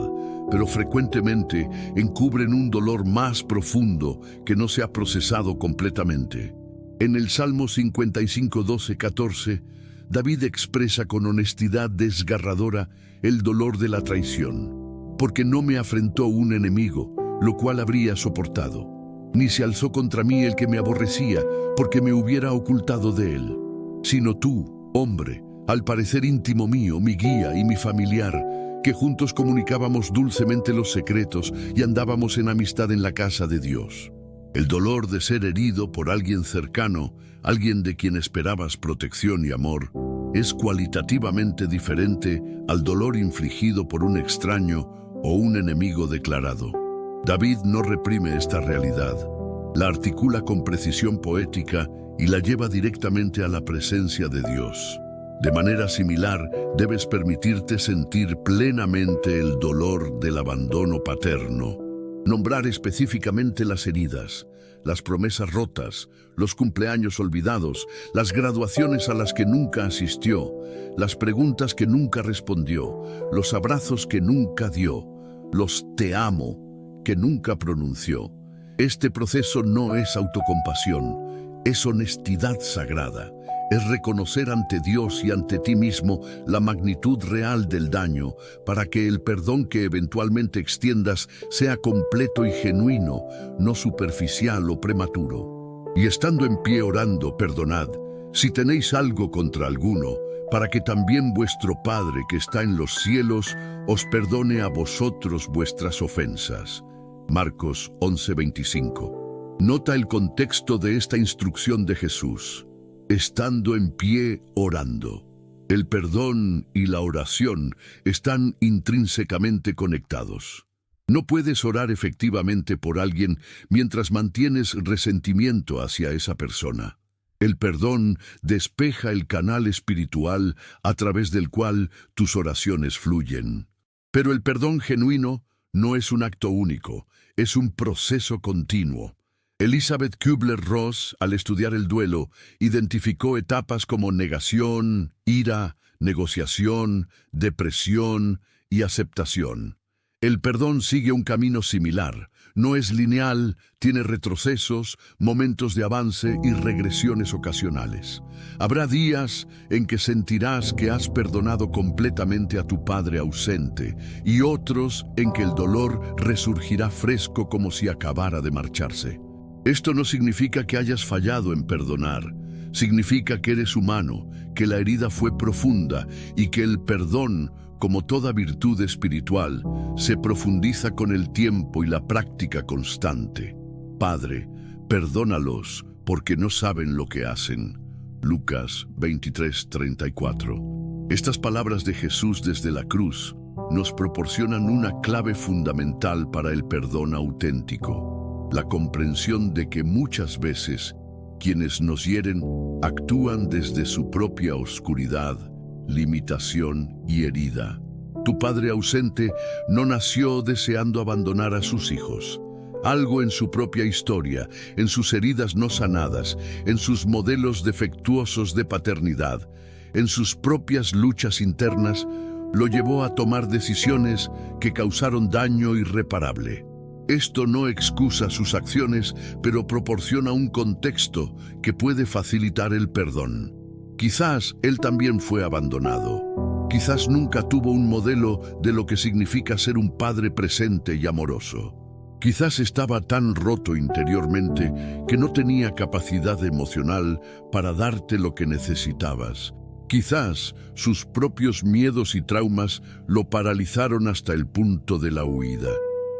pero frecuentemente encubren un dolor más profundo que no se ha procesado completamente. En el Salmo 55, 12, 14, David expresa con honestidad desgarradora el dolor de la traición, porque no me afrentó un enemigo, lo cual habría soportado, ni se alzó contra mí el que me aborrecía, porque me hubiera ocultado de él, sino tú, hombre, al parecer íntimo mío, mi guía y mi familiar, que juntos comunicábamos dulcemente los secretos y andábamos en amistad en la casa de Dios. El dolor de ser herido por alguien cercano, alguien de quien esperabas protección y amor, es cualitativamente diferente al dolor infligido por un extraño o un enemigo declarado. David no reprime esta realidad, la articula con precisión poética y la lleva directamente a la presencia de Dios. De manera similar, debes permitirte sentir plenamente el dolor del abandono paterno. Nombrar específicamente las heridas, las promesas rotas, los cumpleaños olvidados, las graduaciones a las que nunca asistió, las preguntas que nunca respondió, los abrazos que nunca dio, los te amo que nunca pronunció. Este proceso no es autocompasión, es honestidad sagrada. Es reconocer ante Dios y ante ti mismo la magnitud real del daño para que el perdón que eventualmente extiendas sea completo y genuino, no superficial o prematuro. Y estando en pie orando, perdonad, si tenéis algo contra alguno, para que también vuestro Padre que está en los cielos os perdone a vosotros vuestras ofensas. Marcos 11:25. Nota el contexto de esta instrucción de Jesús. Estando en pie orando. El perdón y la oración están intrínsecamente conectados. No puedes orar efectivamente por alguien mientras mantienes resentimiento hacia esa persona. El perdón despeja el canal espiritual a través del cual tus oraciones fluyen. Pero el perdón genuino no es un acto único, es un proceso continuo. Elizabeth Kubler-Ross, al estudiar el duelo, identificó etapas como negación, ira, negociación, depresión y aceptación. El perdón sigue un camino similar. No es lineal, tiene retrocesos, momentos de avance y regresiones ocasionales. Habrá días en que sentirás que has perdonado completamente a tu padre ausente y otros en que el dolor resurgirá fresco como si acabara de marcharse. Esto no significa que hayas fallado en perdonar. Significa que eres humano, que la herida fue profunda y que el perdón, como toda virtud espiritual, se profundiza con el tiempo y la práctica constante. Padre, perdónalos porque no saben lo que hacen. Lucas 23:34. Estas palabras de Jesús desde la cruz nos proporcionan una clave fundamental para el perdón auténtico: la comprensión de que muchas veces quienes nos hieren actúan desde su propia oscuridad, limitación y herida. Tu padre ausente no nació deseando abandonar a sus hijos. Algo en su propia historia, en sus heridas no sanadas, en sus modelos defectuosos de paternidad, en sus propias luchas internas, lo llevó a tomar decisiones que causaron daño irreparable. Esto no excusa sus acciones, pero proporciona un contexto que puede facilitar el perdón. Quizás él también fue abandonado. Quizás nunca tuvo un modelo de lo que significa ser un padre presente y amoroso. Quizás estaba tan roto interiormente que no tenía capacidad emocional para darte lo que necesitabas. Quizás sus propios miedos y traumas lo paralizaron hasta el punto de la huida.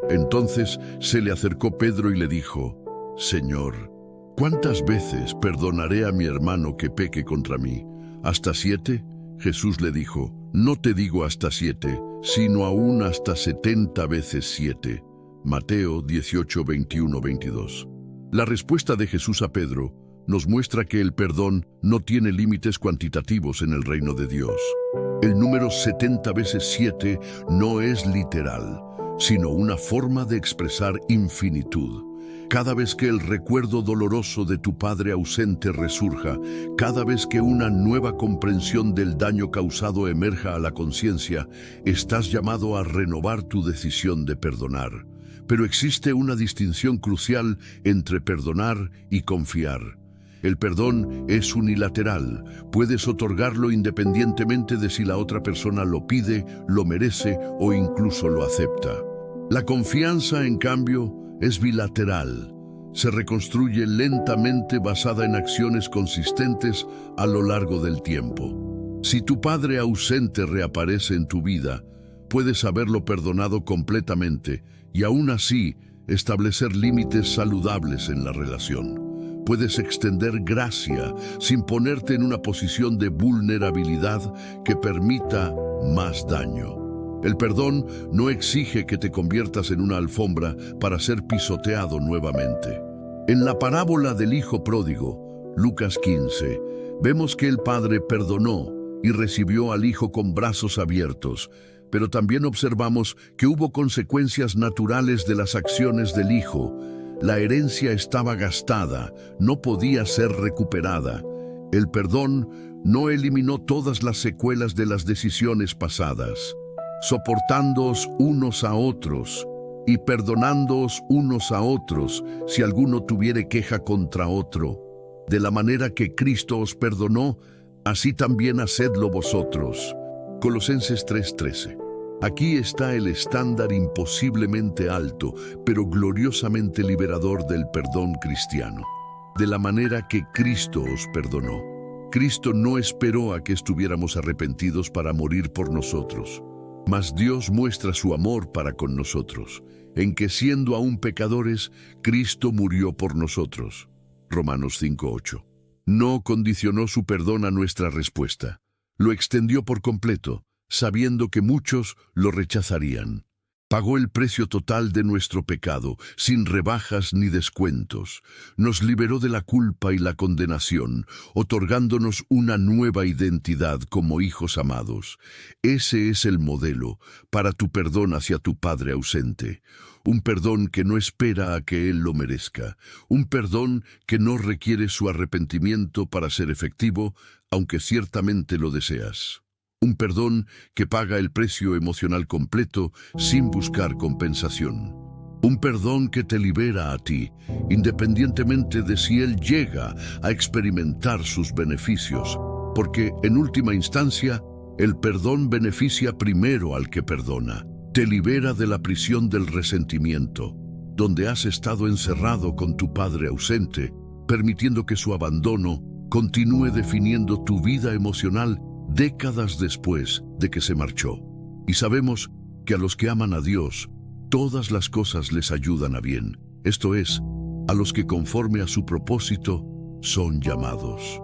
Entonces se le acercó Pedro y le dijo: Señor, ¿cuántas veces perdonaré a mi hermano que peque contra mí? ¿Hasta 7? Jesús le dijo: No te digo hasta 7, sino aún hasta 70 veces 7. Mateo 18, 21, 22. La respuesta de Jesús a Pedro nos muestra que el perdón no tiene límites cuantitativos en el reino de Dios. El número 70 veces 7 no es literal, sino una forma de expresar infinitud. Cada vez que el recuerdo doloroso de tu padre ausente resurja, cada vez que una nueva comprensión del daño causado emerja a la conciencia, estás llamado a renovar tu decisión de perdonar. Pero existe una distinción crucial entre perdonar y confiar. El perdón es unilateral. Puedes otorgarlo independientemente de si la otra persona lo pide, lo merece o incluso lo acepta. La confianza, en cambio, es bilateral. Se reconstruye lentamente basada en acciones consistentes a lo largo del tiempo. Si tu padre ausente reaparece en tu vida, puedes haberlo perdonado completamente y aún así establecer límites saludables en la relación. Puedes extender gracia sin ponerte en una posición de vulnerabilidad que permita más daño. El perdón no exige que te conviertas en una alfombra para ser pisoteado nuevamente. En la parábola del hijo pródigo, Lucas 15, vemos que el padre perdonó y recibió al hijo con brazos abiertos, pero también observamos que hubo consecuencias naturales de las acciones del hijo. La herencia estaba gastada, no podía ser recuperada. El perdón no eliminó todas las secuelas de las decisiones pasadas. Soportándoos unos a otros y perdonándoos unos a otros si alguno tuviere queja contra otro. De la manera que Cristo os perdonó, así también hacedlo vosotros. Colosenses 3:13. Aquí está el estándar imposiblemente alto, pero gloriosamente liberador del perdón cristiano. De la manera que Cristo os perdonó. Cristo no esperó a que estuviéramos arrepentidos para morir por nosotros, mas Dios muestra su amor para con nosotros, en que siendo aún pecadores, Cristo murió por nosotros. Romanos 5:8. No condicionó su perdón a nuestra respuesta. Lo extendió por completo, sabiendo que muchos lo rechazarían. Pagó el precio total de nuestro pecado, sin rebajas ni descuentos. Nos liberó de la culpa y la condenación, otorgándonos una nueva identidad como hijos amados. Ese es el modelo para tu perdón hacia tu padre ausente. Un perdón que no espera a que él lo merezca. Un perdón que no requiere su arrepentimiento para ser efectivo, aunque ciertamente lo deseas. Un perdón que paga el precio emocional completo sin buscar compensación. Un perdón que te libera a ti, independientemente de si él llega a experimentar sus beneficios, porque en última instancia, el perdón beneficia primero al que perdona. Te libera de la prisión del resentimiento, donde has estado encerrado con tu padre ausente, permitiendo que su abandono continúe definiendo tu vida emocional décadas después de que se marchó. Y sabemos que a los que aman a Dios, todas las cosas les ayudan a bien, esto es, a los que conforme a su propósito son llamados.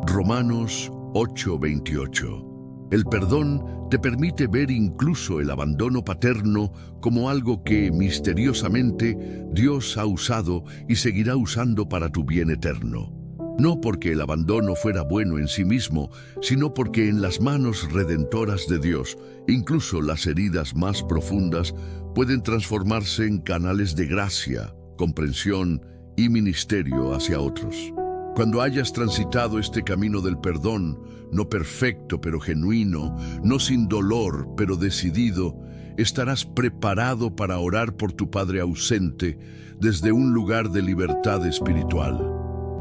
Romanos 8:28. El perdón te permite ver incluso el abandono paterno como algo que, misteriosamente, Dios ha usado y seguirá usando para tu bien eterno. No porque el abandono fuera bueno en sí mismo, sino porque en las manos redentoras de Dios, incluso las heridas más profundas pueden transformarse en canales de gracia, comprensión y ministerio hacia otros. Cuando hayas transitado este camino del perdón, no perfecto pero genuino, no sin dolor pero decidido, estarás preparado para orar por tu Padre ausente desde un lugar de libertad espiritual.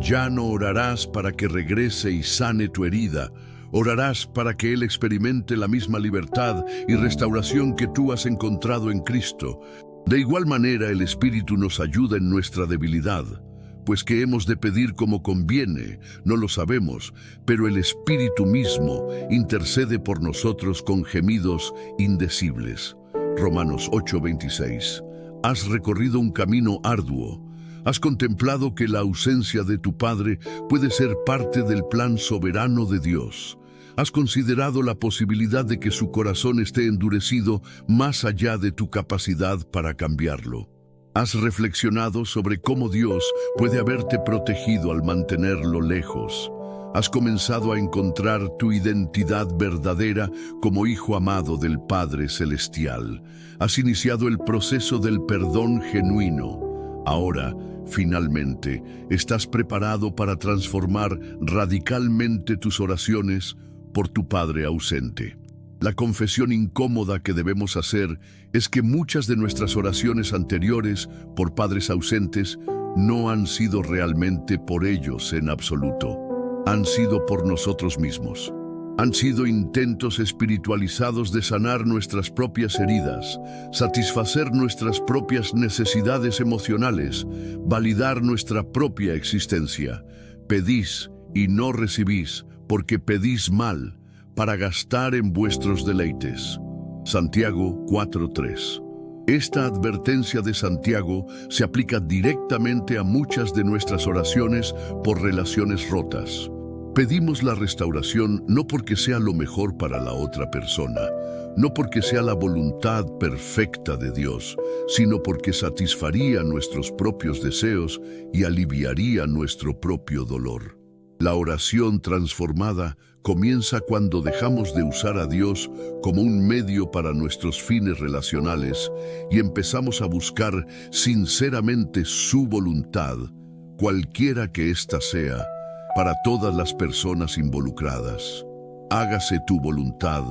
Ya no orarás para que regrese y sane tu herida, orarás para que Él experimente la misma libertad y restauración que tú has encontrado en Cristo. De igual manera, el Espíritu nos ayuda en nuestra debilidad. Pues que hemos de pedir como conviene, no lo sabemos, pero el Espíritu mismo intercede por nosotros con gemidos indecibles. Romanos 8:26. Has recorrido un camino arduo. Has contemplado que la ausencia de tu Padre puede ser parte del plan soberano de Dios. Has considerado la posibilidad de que su corazón esté endurecido más allá de tu capacidad para cambiarlo. Has reflexionado sobre cómo Dios puede haberte protegido al mantenerlo lejos. Has comenzado a encontrar tu identidad verdadera como hijo amado del Padre Celestial. Has iniciado el proceso del perdón genuino. Ahora, finalmente, estás preparado para transformar radicalmente tus oraciones por tu Padre ausente. La confesión incómoda que debemos hacer es que muchas de nuestras oraciones anteriores por padres ausentes no han sido realmente por ellos en absoluto. Han sido por nosotros mismos. Han sido intentos espiritualizados de sanar nuestras propias heridas, satisfacer nuestras propias necesidades emocionales, validar nuestra propia existencia. Pedís y no recibís, porque pedís mal, para gastar en vuestros deleites. Santiago 4:3. Esta advertencia de Santiago se aplica directamente a muchas de nuestras oraciones por relaciones rotas. Pedimos la restauración no porque sea lo mejor para la otra persona, no porque sea la voluntad perfecta de Dios, sino porque satisfaría nuestros propios deseos y aliviaría nuestro propio dolor. La oración transformada comienza cuando dejamos de usar a Dios como un medio para nuestros fines relacionales y empezamos a buscar sinceramente su voluntad, cualquiera que ésta sea, para todas las personas involucradas. Hágase tu voluntad,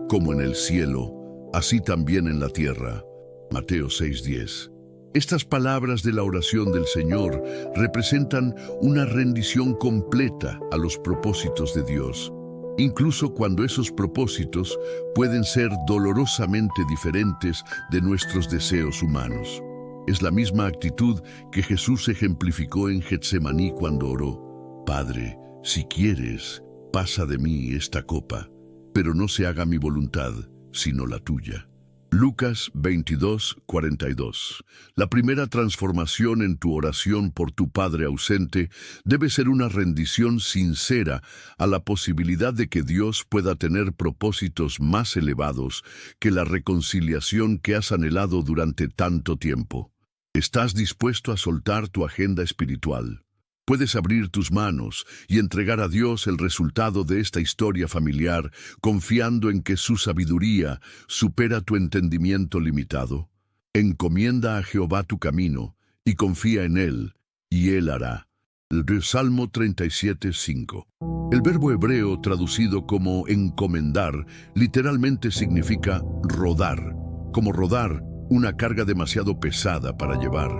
como en el cielo, así también en la tierra. Mateo 6:10. Estas palabras de la oración del Señor representan una rendición completa a los propósitos de Dios, incluso cuando esos propósitos pueden ser dolorosamente diferentes de nuestros deseos humanos. Es la misma actitud que Jesús ejemplificó en Getsemaní cuando oró: Padre, si quieres, pasa de mí esta copa, pero no se haga mi voluntad, sino la tuya. Lucas 22:42. La primera transformación en tu oración por tu Padre ausente debe ser una rendición sincera a la posibilidad de que Dios pueda tener propósitos más elevados que la reconciliación que has anhelado durante tanto tiempo. ¿Estás dispuesto a soltar tu agenda espiritual? Puedes abrir tus manos y entregar a Dios el resultado de esta historia familiar, confiando en que su sabiduría supera tu entendimiento limitado. Encomienda a Jehová tu camino y confía en Él, y Él hará. El Salmo 37:5. El verbo hebreo traducido como encomendar literalmente significa rodar, como rodar una carga demasiado pesada para llevar.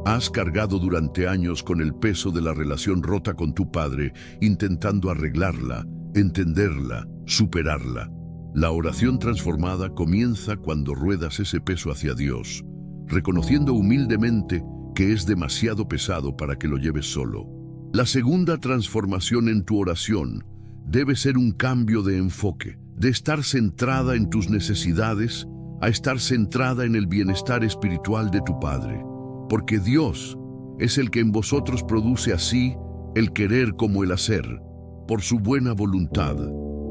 Has cargado durante años con el peso de la relación rota con tu padre, intentando arreglarla, entenderla, superarla. La oración transformada comienza cuando ruedas ese peso hacia Dios, reconociendo humildemente que es demasiado pesado para que lo lleves solo. La segunda transformación en tu oración debe ser un cambio de enfoque, de estar centrada en tus necesidades a estar centrada en el bienestar espiritual de tu Padre. Porque Dios es el que en vosotros produce así el querer como el hacer, por su buena voluntad.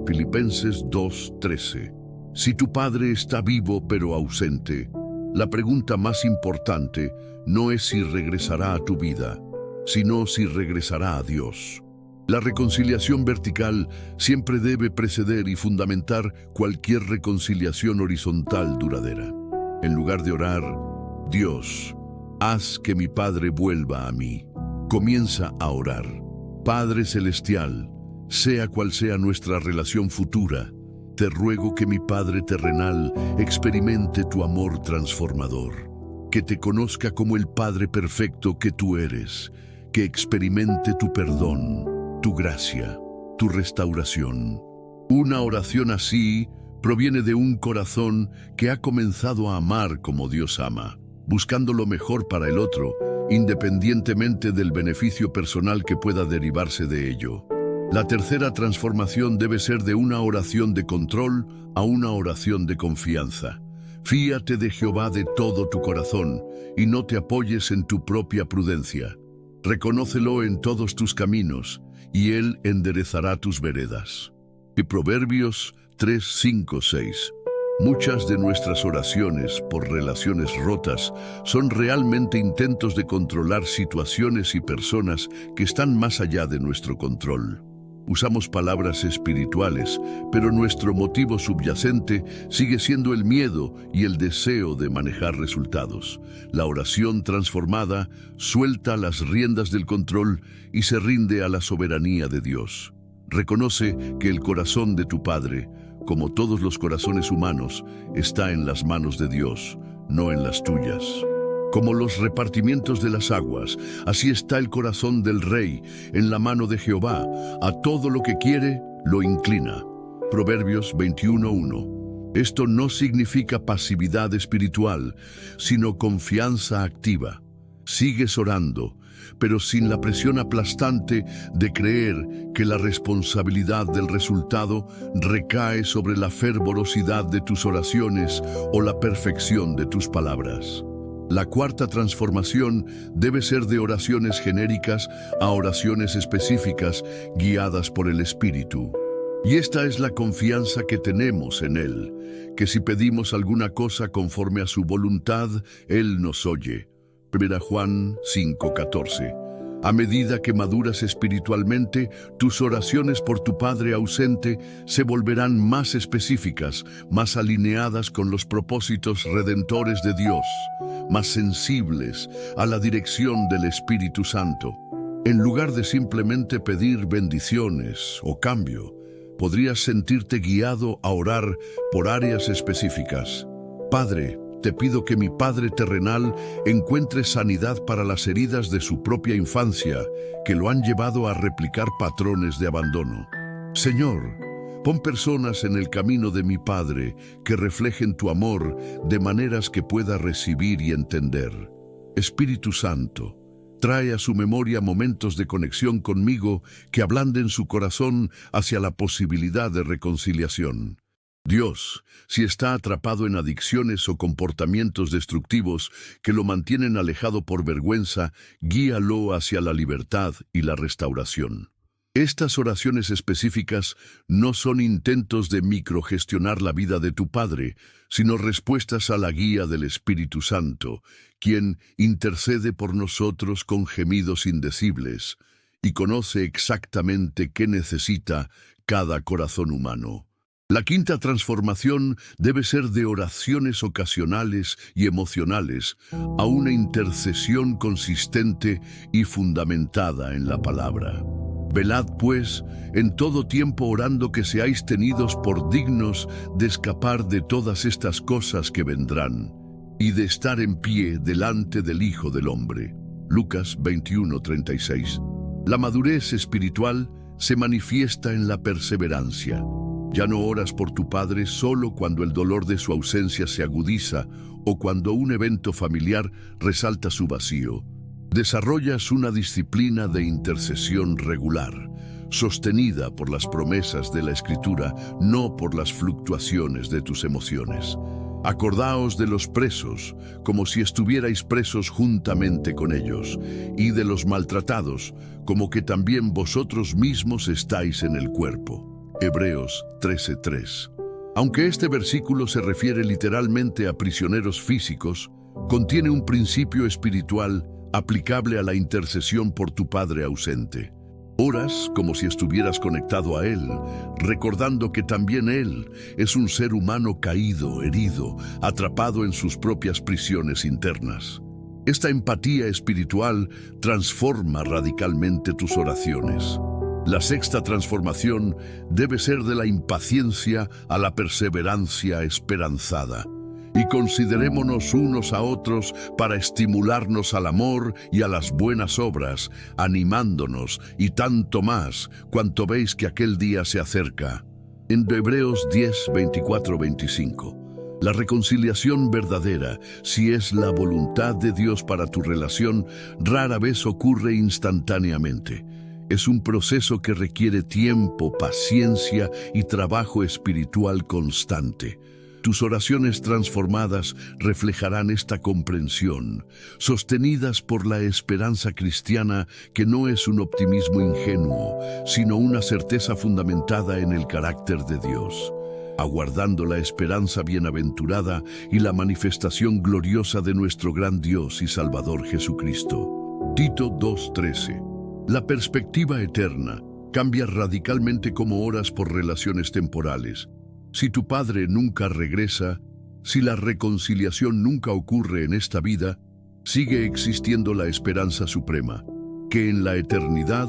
Filipenses 2:13. Si tu padre está vivo pero ausente, la pregunta más importante no es si regresará a tu vida, sino si regresará a Dios. La reconciliación vertical siempre debe preceder y fundamentar cualquier reconciliación horizontal duradera. En lugar de orar, Dios, haz que mi Padre vuelva a mí, comienza a orar. Padre Celestial, sea cual sea nuestra relación futura, te ruego que mi Padre terrenal experimente tu amor transformador, que te conozca como el Padre perfecto que tú eres, que experimente tu perdón, tu gracia, tu restauración. Una oración así proviene de un corazón que ha comenzado a amar como Dios ama, buscando lo mejor para el otro, independientemente del beneficio personal que pueda derivarse de ello. La tercera transformación debe ser de una oración de control a una oración de confianza. Fíate de Jehová de todo tu corazón y no te apoyes en tu propia prudencia. Reconócelo en todos tus caminos y Él enderezará tus veredas. Y Proverbios 3, 5, 6. Muchas de nuestras oraciones por relaciones rotas son realmente intentos de controlar situaciones y personas que están más allá de nuestro control. Usamos palabras espirituales, pero nuestro motivo subyacente sigue siendo el miedo y el deseo de manejar resultados. La oración transformada suelta las riendas del control y se rinde a la soberanía de Dios. Reconoce que el corazón de tu Padre, como todos los corazones humanos, está en las manos de Dios, no en las tuyas. Como los repartimientos de las aguas, así está el corazón del Rey en la mano de Jehová. A todo lo que quiere, lo inclina. Proverbios 21:1. Esto no significa pasividad espiritual, sino confianza activa. Sigues orando, pero sin la presión aplastante de creer que la responsabilidad del resultado recae sobre la fervorosidad de tus oraciones o la perfección de tus palabras. La cuarta transformación debe ser de oraciones genéricas a oraciones específicas guiadas por el Espíritu. Y esta es la confianza que tenemos en Él, que si pedimos alguna cosa conforme a su voluntad, Él nos oye. 1 Juan 5:14. A medida que maduras espiritualmente, tus oraciones por tu Padre ausente se volverán más específicas, más alineadas con los propósitos redentores de Dios, más sensibles a la dirección del Espíritu Santo. En lugar de simplemente pedir bendiciones o cambio, podrías sentirte guiado a orar por áreas específicas. Padre, te pido que mi Padre terrenal encuentre sanidad para las heridas de su propia infancia, que lo han llevado a replicar patrones de abandono. Señor, pon personas en el camino de mi Padre que reflejen tu amor de maneras que pueda recibir y entender. Espíritu Santo, trae a su memoria momentos de conexión conmigo que ablanden su corazón hacia la posibilidad de reconciliación. Dios, si está atrapado en adicciones o comportamientos destructivos que lo mantienen alejado por vergüenza, guíalo hacia la libertad y la restauración. Estas oraciones específicas no son intentos de microgestionar la vida de tu Padre, sino respuestas a la guía del Espíritu Santo, quien intercede por nosotros con gemidos indecibles y conoce exactamente qué necesita cada corazón humano. La quinta transformación debe ser de oraciones ocasionales y emocionales a una intercesión consistente y fundamentada en la palabra. Velad, pues, en todo tiempo orando que seáis tenidos por dignos de escapar de todas estas cosas que vendrán y de estar en pie delante del Hijo del Hombre. Lucas 21:36. La madurez espiritual se manifiesta en la perseverancia. Ya no oras por tu Padre solo cuando el dolor de su ausencia se agudiza o cuando un evento familiar resalta su vacío. Desarrollas una disciplina de intercesión regular, sostenida por las promesas de la Escritura, no por las fluctuaciones de tus emociones. Acordaos de los presos, como si estuvierais presos juntamente con ellos, y de los maltratados, como que también vosotros mismos estáis en el cuerpo. Hebreos 13:3. Aunque este versículo se refiere literalmente a prisioneros físicos, contiene un principio espiritual aplicable a la intercesión por tu Padre ausente. Oras como si estuvieras conectado a Él, recordando que también Él es un ser humano caído, herido, atrapado en sus propias prisiones internas. Esta empatía espiritual transforma radicalmente tus oraciones. La sexta transformación debe ser de la impaciencia a la perseverancia esperanzada. Y considerémonos unos a otros para estimularnos al amor y a las buenas obras, animándonos y tanto más cuanto veis que aquel día se acerca. En Hebreos 10:24-25. La reconciliación verdadera, si es la voluntad de Dios para tu relación, rara vez ocurre instantáneamente. Es un proceso que requiere tiempo, paciencia y trabajo espiritual constante. Tus oraciones transformadas reflejarán esta comprensión, sostenidas por la esperanza cristiana que no es un optimismo ingenuo, sino una certeza fundamentada en el carácter de Dios, aguardando la esperanza bienaventurada y la manifestación gloriosa de nuestro gran Dios y Salvador Jesucristo. Tito 2:13. La perspectiva eterna cambia radicalmente cómo oras por relaciones temporales. Si tu Padre nunca regresa, si la reconciliación nunca ocurre en esta vida, sigue existiendo la esperanza suprema, que en la eternidad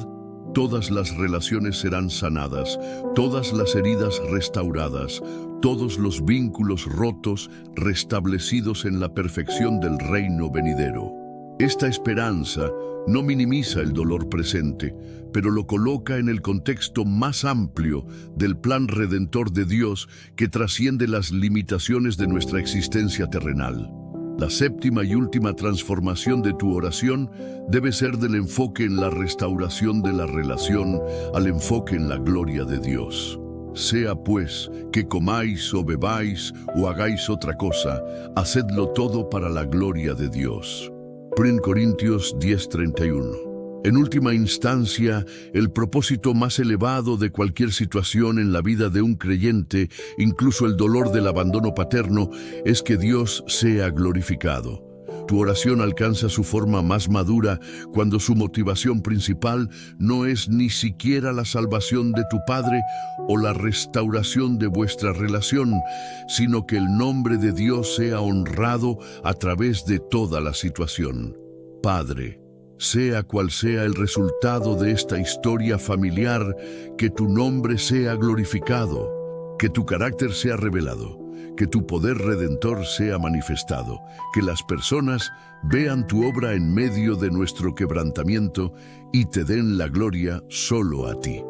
todas las relaciones serán sanadas, todas las heridas restauradas, todos los vínculos rotos restablecidos en la perfección del reino venidero. Esta esperanza no minimiza el dolor presente, pero lo coloca en el contexto más amplio del plan redentor de Dios que trasciende las limitaciones de nuestra existencia terrenal. La séptima y última transformación de tu oración debe ser del enfoque en la restauración de la relación al enfoque en la gloria de Dios. Sea pues que comáis o bebáis o hagáis otra cosa, hacedlo todo para la gloria de Dios. 1 Corintios 10:31. En última instancia, el propósito más elevado de cualquier situación en la vida de un creyente, incluso el dolor del abandono paterno, es que Dios sea glorificado. Tu oración alcanza su forma más madura cuando su motivación principal no es ni siquiera la salvación de tu Padre o la restauración de vuestra relación, sino que el nombre de Dios sea honrado a través de toda la situación. Padre, sea cual sea el resultado de esta historia familiar, que tu nombre sea glorificado, que tu carácter sea revelado, que tu poder redentor sea manifestado, que las personas vean tu obra en medio de nuestro quebrantamiento y te den la gloria solo a ti.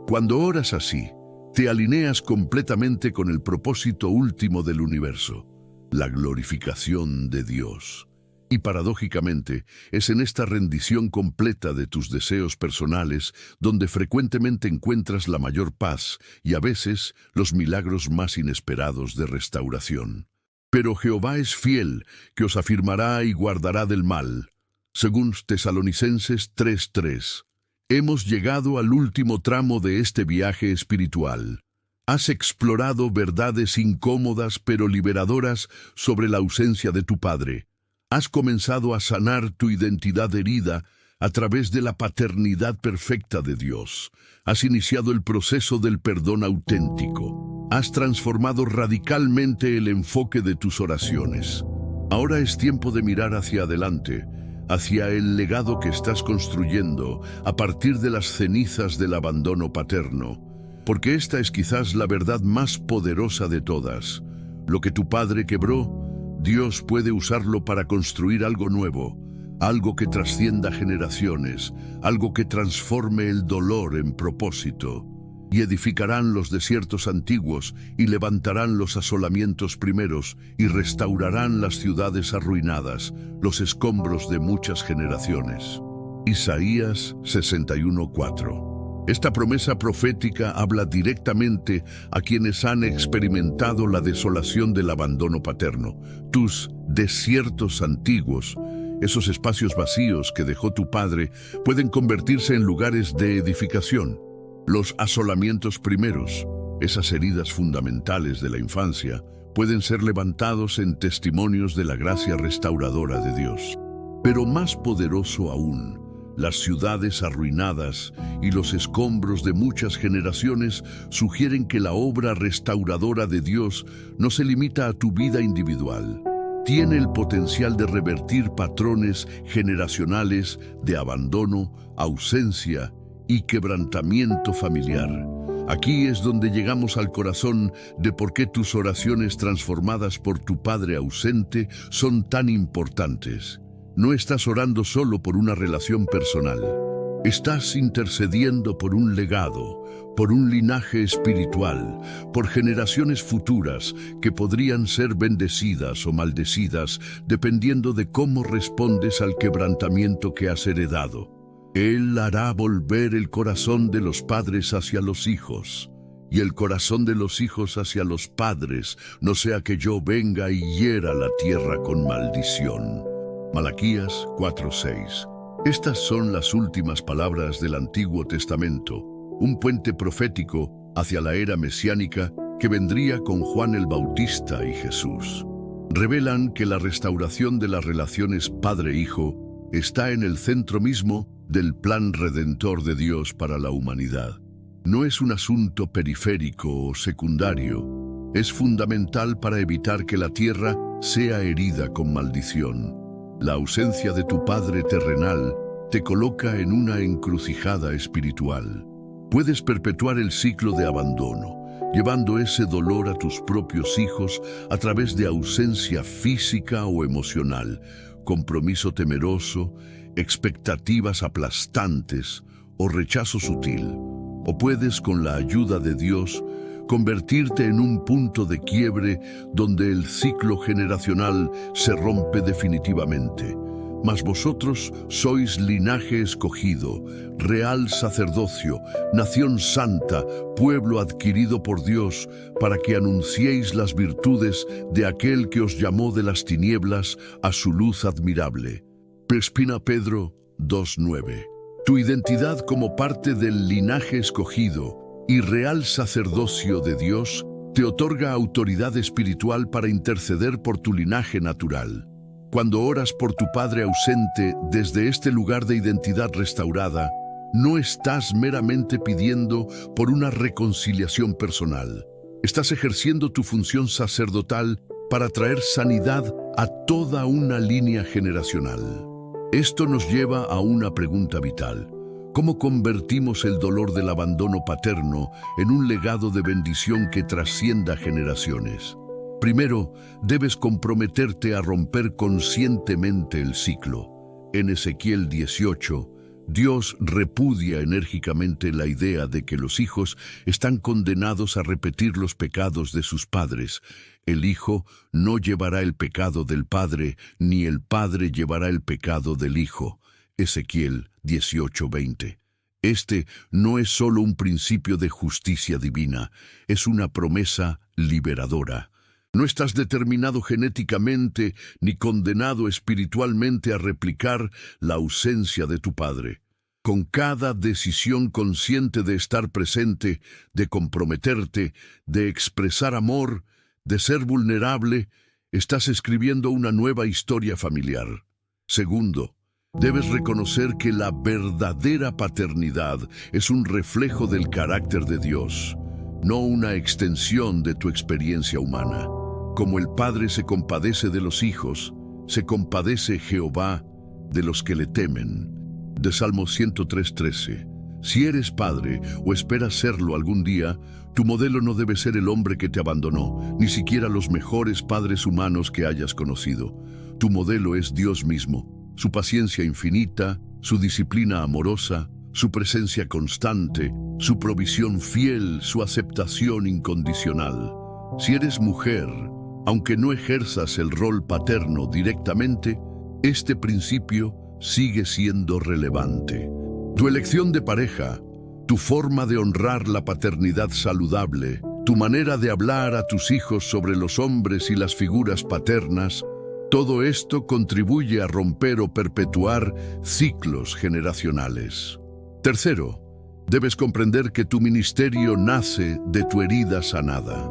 Cuando oras así, te alineas completamente con el propósito último del universo, la glorificación de Dios. Y paradójicamente, es en esta rendición completa de tus deseos personales donde frecuentemente encuentras la mayor paz y a veces los milagros más inesperados de restauración. Pero Jehová es fiel, que os afirmará y guardará del mal. Según Tesalonicenses 3:3. Hemos llegado al último tramo de este viaje espiritual. Has explorado verdades incómodas pero liberadoras sobre la ausencia de tu Padre. Has comenzado a sanar tu identidad herida a través de la paternidad perfecta de Dios. Has iniciado el proceso del perdón auténtico. Has transformado radicalmente el enfoque de tus oraciones. Ahora es tiempo de mirar hacia adelante, hacia el legado que estás construyendo a partir de las cenizas del abandono paterno, porque esta es quizás la verdad más poderosa de todas. Lo que tu padre quebró, Dios puede usarlo para construir algo nuevo, algo que trascienda generaciones, algo que transforme el dolor en propósito. Y edificarán los desiertos antiguos, y levantarán los asolamientos primeros, y restaurarán las ciudades arruinadas, los escombros de muchas generaciones. Isaías 61:4. Esta promesa profética habla directamente a quienes han experimentado la desolación del abandono paterno. Tus desiertos antiguos, esos espacios vacíos que dejó tu padre, pueden convertirse en lugares de edificación. Los asolamientos primeros, esas heridas fundamentales de la infancia, pueden ser levantados en testimonios de la gracia restauradora de Dios. Pero más poderoso aún, las ciudades arruinadas y los escombros de muchas generaciones sugieren que la obra restauradora de Dios no se limita a tu vida individual. Tiene el potencial de revertir patrones generacionales de abandono, ausencia y quebrantamiento familiar. Aquí es donde llegamos al corazón de por qué tus oraciones transformadas por tu padre ausente son tan importantes. No estás orando solo por una relación personal. Estás intercediendo por un legado, por un linaje espiritual, por generaciones futuras que podrían ser bendecidas o maldecidas dependiendo de cómo respondes al quebrantamiento que has heredado. Él hará volver el corazón de los padres hacia los hijos, y el corazón de los hijos hacia los padres, no sea que yo venga y hiera la tierra con maldición. Malaquías 4:6. Estas son las últimas palabras del Antiguo Testamento, un puente profético hacia la era mesiánica que vendría con Juan el Bautista y Jesús. Revelan que la restauración de las relaciones padre-hijo está en el centro mismo del plan redentor de Dios para la humanidad. No es un asunto periférico o secundario, es fundamental para evitar que la tierra sea herida con maldición. La ausencia de tu padre terrenal te coloca en una encrucijada espiritual. Puedes perpetuar el ciclo de abandono, llevando ese dolor a tus propios hijos a través de ausencia física o emocional, compromiso temeroso, expectativas aplastantes o rechazo sutil. O puedes, con la ayuda de Dios, convertirte en un punto de quiebre donde el ciclo generacional se rompe definitivamente. Mas vosotros sois linaje escogido, real sacerdocio, nación santa, pueblo adquirido por Dios, para que anunciéis las virtudes de aquel que os llamó de las tinieblas a su luz admirable. Primera Pedro 2:9. Tu identidad como parte del linaje escogido y real sacerdocio de Dios te otorga autoridad espiritual para interceder por tu linaje natural. Cuando oras por tu padre ausente desde este lugar de identidad restaurada, no estás meramente pidiendo por una reconciliación personal. Estás ejerciendo tu función sacerdotal para traer sanidad a toda una línea generacional. Esto nos lleva a una pregunta vital. ¿Cómo convertimos el dolor del abandono paterno en un legado de bendición que trascienda generaciones? Primero, debes comprometerte a romper conscientemente el ciclo. En Ezequiel 18, Dios repudia enérgicamente la idea de que los hijos están condenados a repetir los pecados de sus padres. El hijo no llevará el pecado del padre, ni el padre llevará el pecado del hijo. Ezequiel 18:20. Este no es solo un principio de justicia divina, es una promesa liberadora. No estás determinado genéticamente ni condenado espiritualmente a replicar la ausencia de tu padre. Con cada decisión consciente de estar presente, de comprometerte, de expresar amor, de ser vulnerable, estás escribiendo una nueva historia familiar. Segundo, debes reconocer que la verdadera paternidad es un reflejo del carácter de Dios, no una extensión de tu experiencia humana. Como el Padre se compadece de los hijos, se compadece Jehová de los que le temen. De Salmo 103:13. Si eres padre o esperas serlo algún día, tu modelo no debe ser el hombre que te abandonó, ni siquiera los mejores padres humanos que hayas conocido. Tu modelo es Dios mismo, su paciencia infinita, su disciplina amorosa, su presencia constante, su provisión fiel, su aceptación incondicional. Si eres mujer, aunque no ejerzas el rol paterno directamente, este principio sigue siendo relevante. Tu elección de pareja, tu forma de honrar la paternidad saludable, tu manera de hablar a tus hijos sobre los hombres y las figuras paternas, todo esto contribuye a romper o perpetuar ciclos generacionales. Tercero, debes comprender que tu ministerio nace de tu herida sanada.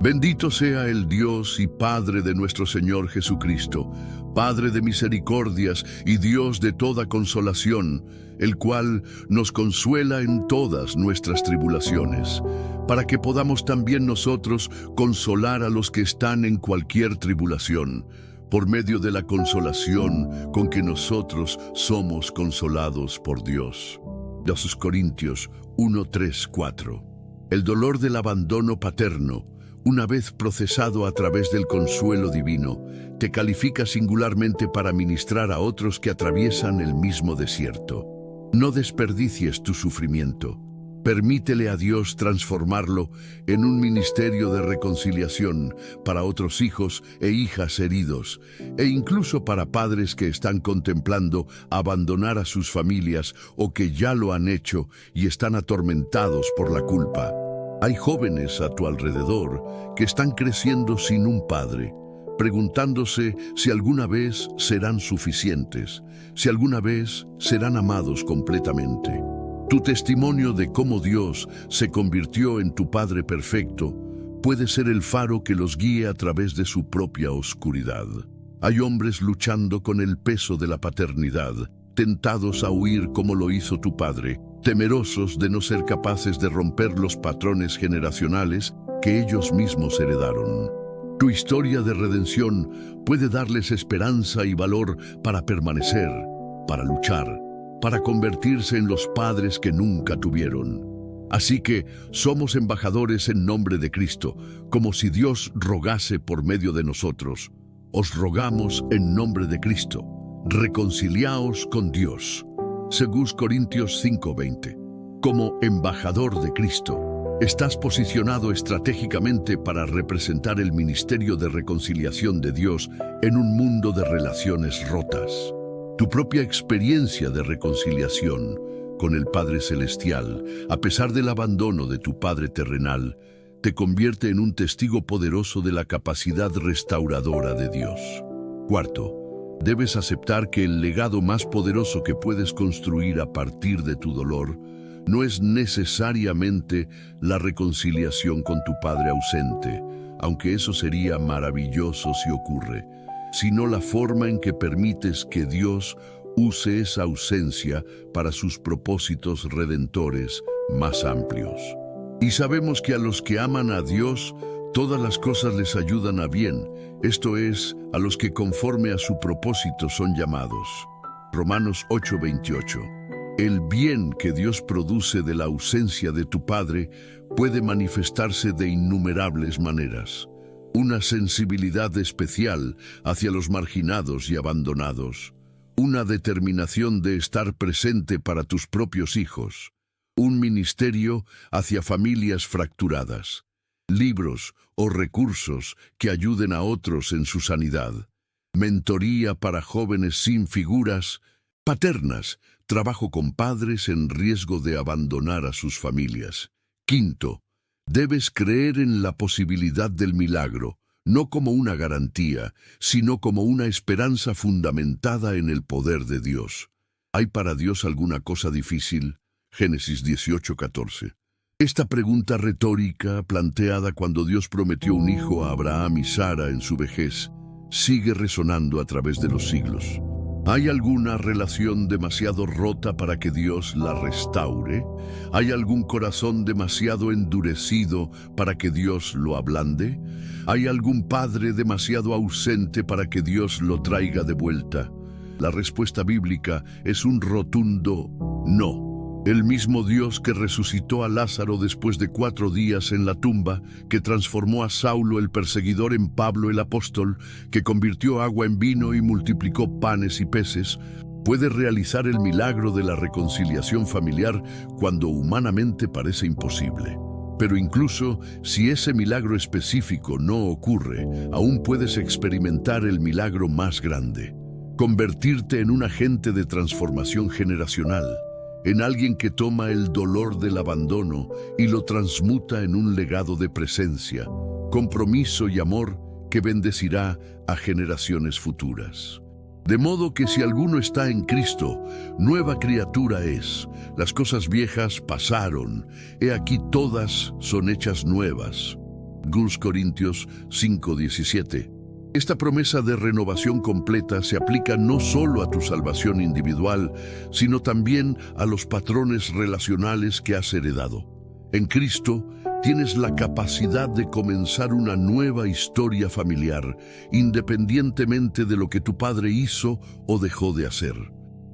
Bendito sea el Dios y Padre de nuestro Señor Jesucristo, Padre de misericordias y Dios de toda consolación, el cual nos consuela en todas nuestras tribulaciones, para que podamos también nosotros consolar a los que están en cualquier tribulación, por medio de la consolación con que nosotros somos consolados por Dios. 2 Corintios 1, 3, 4. El dolor del abandono paterno, una vez procesado a través del consuelo divino, te califica singularmente para ministrar a otros que atraviesan el mismo desierto. No desperdicies tu sufrimiento. Permítele a Dios transformarlo en un ministerio de reconciliación para otros hijos e hijas heridos, e incluso para padres que están contemplando abandonar a sus familias o que ya lo han hecho y están atormentados por la culpa. Hay jóvenes a tu alrededor que están creciendo sin un padre, preguntándose si alguna vez serán suficientes, si alguna vez serán amados completamente. Tu testimonio de cómo Dios se convirtió en tu Padre perfecto puede ser el faro que los guíe a través de su propia oscuridad. Hay hombres luchando con el peso de la paternidad, tentados a huir como lo hizo tu padre, temerosos de no ser capaces de romper los patrones generacionales que ellos mismos heredaron. Tu historia de redención puede darles esperanza y valor para permanecer, para luchar, para convertirse en los padres que nunca tuvieron. Así que somos embajadores en nombre de Cristo, como si Dios rogase por medio de nosotros. Os rogamos en nombre de Cristo, reconciliaos con Dios. 2 Corintios 5:20. Como embajador de Cristo, estás posicionado estratégicamente para representar el ministerio de reconciliación de Dios en un mundo de relaciones rotas. Tu propia experiencia de reconciliación con el Padre Celestial, a pesar del abandono de tu Padre terrenal, te convierte en un testigo poderoso de la capacidad restauradora de Dios. Cuarto, debes aceptar que el legado más poderoso que puedes construir a partir de tu dolor no es necesariamente la reconciliación con tu padre ausente, aunque eso sería maravilloso si ocurre, sino la forma en que permites que Dios use esa ausencia para sus propósitos redentores más amplios. Y sabemos que a los que aman a Dios, todas las cosas les ayudan a bien, esto es, a los que conforme a su propósito son llamados. Romanos 8:28. El bien que Dios produce de la ausencia de tu padre puede manifestarse de innumerables maneras. Una sensibilidad especial hacia los marginados y abandonados. Una determinación de estar presente para tus propios hijos. Un ministerio hacia familias fracturadas. Libros o recursos que ayuden a otros en su sanidad. Mentoría para jóvenes sin figuras paternas. Trabajo con padres en riesgo de abandonar a sus familias. Quinto, debes creer en la posibilidad del milagro, no como una garantía, sino como una esperanza fundamentada en el poder de Dios. ¿Hay para Dios alguna cosa difícil? Génesis 18:14. Esta pregunta retórica, planteada cuando Dios prometió un hijo a Abraham y Sara en su vejez, sigue resonando a través de los siglos. ¿Hay alguna relación demasiado rota para que Dios la restaure? ¿Hay algún corazón demasiado endurecido para que Dios lo ablande? ¿Hay algún padre demasiado ausente para que Dios lo traiga de vuelta? La respuesta bíblica es un rotundo no. El mismo Dios que resucitó a Lázaro después de 4 días en la tumba, que transformó a Saulo el perseguidor en Pablo el apóstol, que convirtió agua en vino y multiplicó panes y peces, puede realizar el milagro de la reconciliación familiar cuando humanamente parece imposible. Pero incluso si ese milagro específico no ocurre, aún puedes experimentar el milagro más grande: convertirte en un agente de transformación generacional. en alguien que toma el dolor del abandono y lo transmuta en un legado de presencia, compromiso y amor que bendecirá a generaciones futuras. De modo que si alguno está en Cristo, nueva criatura es. Las cosas viejas pasaron, he aquí todas son hechas nuevas. 2 Corintios 5:17. Esta promesa de renovación completa se aplica no solo a tu salvación individual, sino también a los patrones relacionales que has heredado. En Cristo tienes la capacidad de comenzar una nueva historia familiar, independientemente de lo que tu padre hizo o dejó de hacer.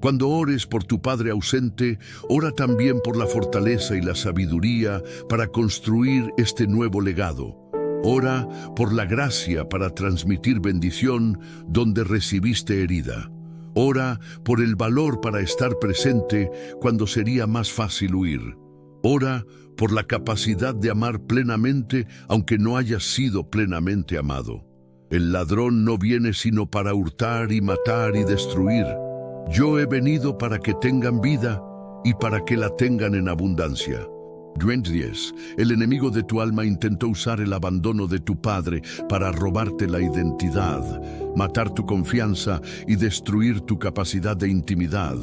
Cuando ores por tu padre ausente, ora también por la fortaleza y la sabiduría para construir este nuevo legado. Ora por la gracia para transmitir bendición donde recibiste herida. Ora por el valor para estar presente cuando sería más fácil huir. Ora por la capacidad de amar plenamente aunque no hayas sido plenamente amado. El ladrón no viene sino para hurtar y matar y destruir. Yo he venido para que tengan vida y para que la tengan en abundancia. 10. El enemigo de tu alma intentó usar el abandono de tu padre para robarte la identidad, matar tu confianza y destruir tu capacidad de intimidad.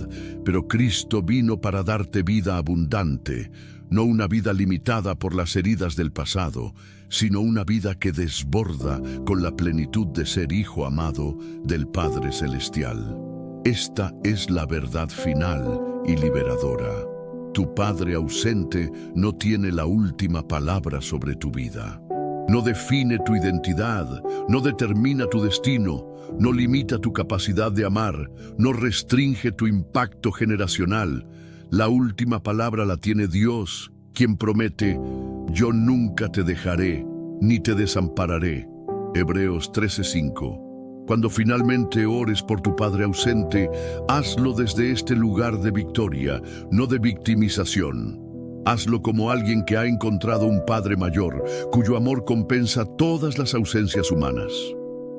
Pero Cristo vino para darte vida abundante, no una vida limitada por las heridas del pasado, sino una vida que desborda con la plenitud de ser hijo amado del Padre Celestial. Esta es la verdad final y liberadora. Tu padre ausente no tiene la última palabra sobre tu vida. No define tu identidad, no determina tu destino, no limita tu capacidad de amar, no restringe tu impacto generacional. La última palabra la tiene Dios, quien promete: yo nunca te dejaré, ni te desampararé. Hebreos 13:5. Cuando finalmente ores por tu padre ausente, hazlo desde este lugar de victoria, no de victimización. Hazlo como alguien que ha encontrado un padre mayor, cuyo amor compensa todas las ausencias humanas.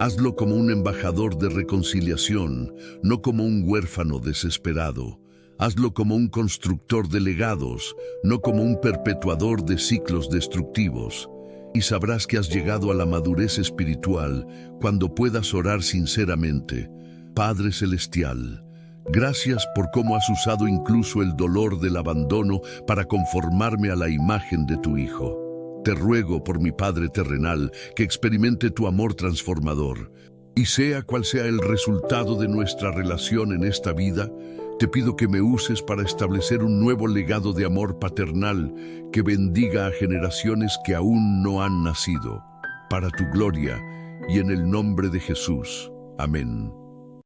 Hazlo como un embajador de reconciliación, no como un huérfano desesperado. Hazlo como un constructor de legados, no como un perpetuador de ciclos destructivos. Y sabrás que has llegado a la madurez espiritual cuando puedas orar sinceramente: Padre Celestial, gracias por cómo has usado incluso el dolor del abandono para conformarme a la imagen de tu Hijo. Te ruego por mi Padre terrenal que experimente tu amor transformador. Y sea cual sea el resultado de nuestra relación en esta vida, te pido que me uses para establecer un nuevo legado de amor paternal que bendiga a generaciones que aún no han nacido. Para tu gloria y en el nombre de Jesús. Amén.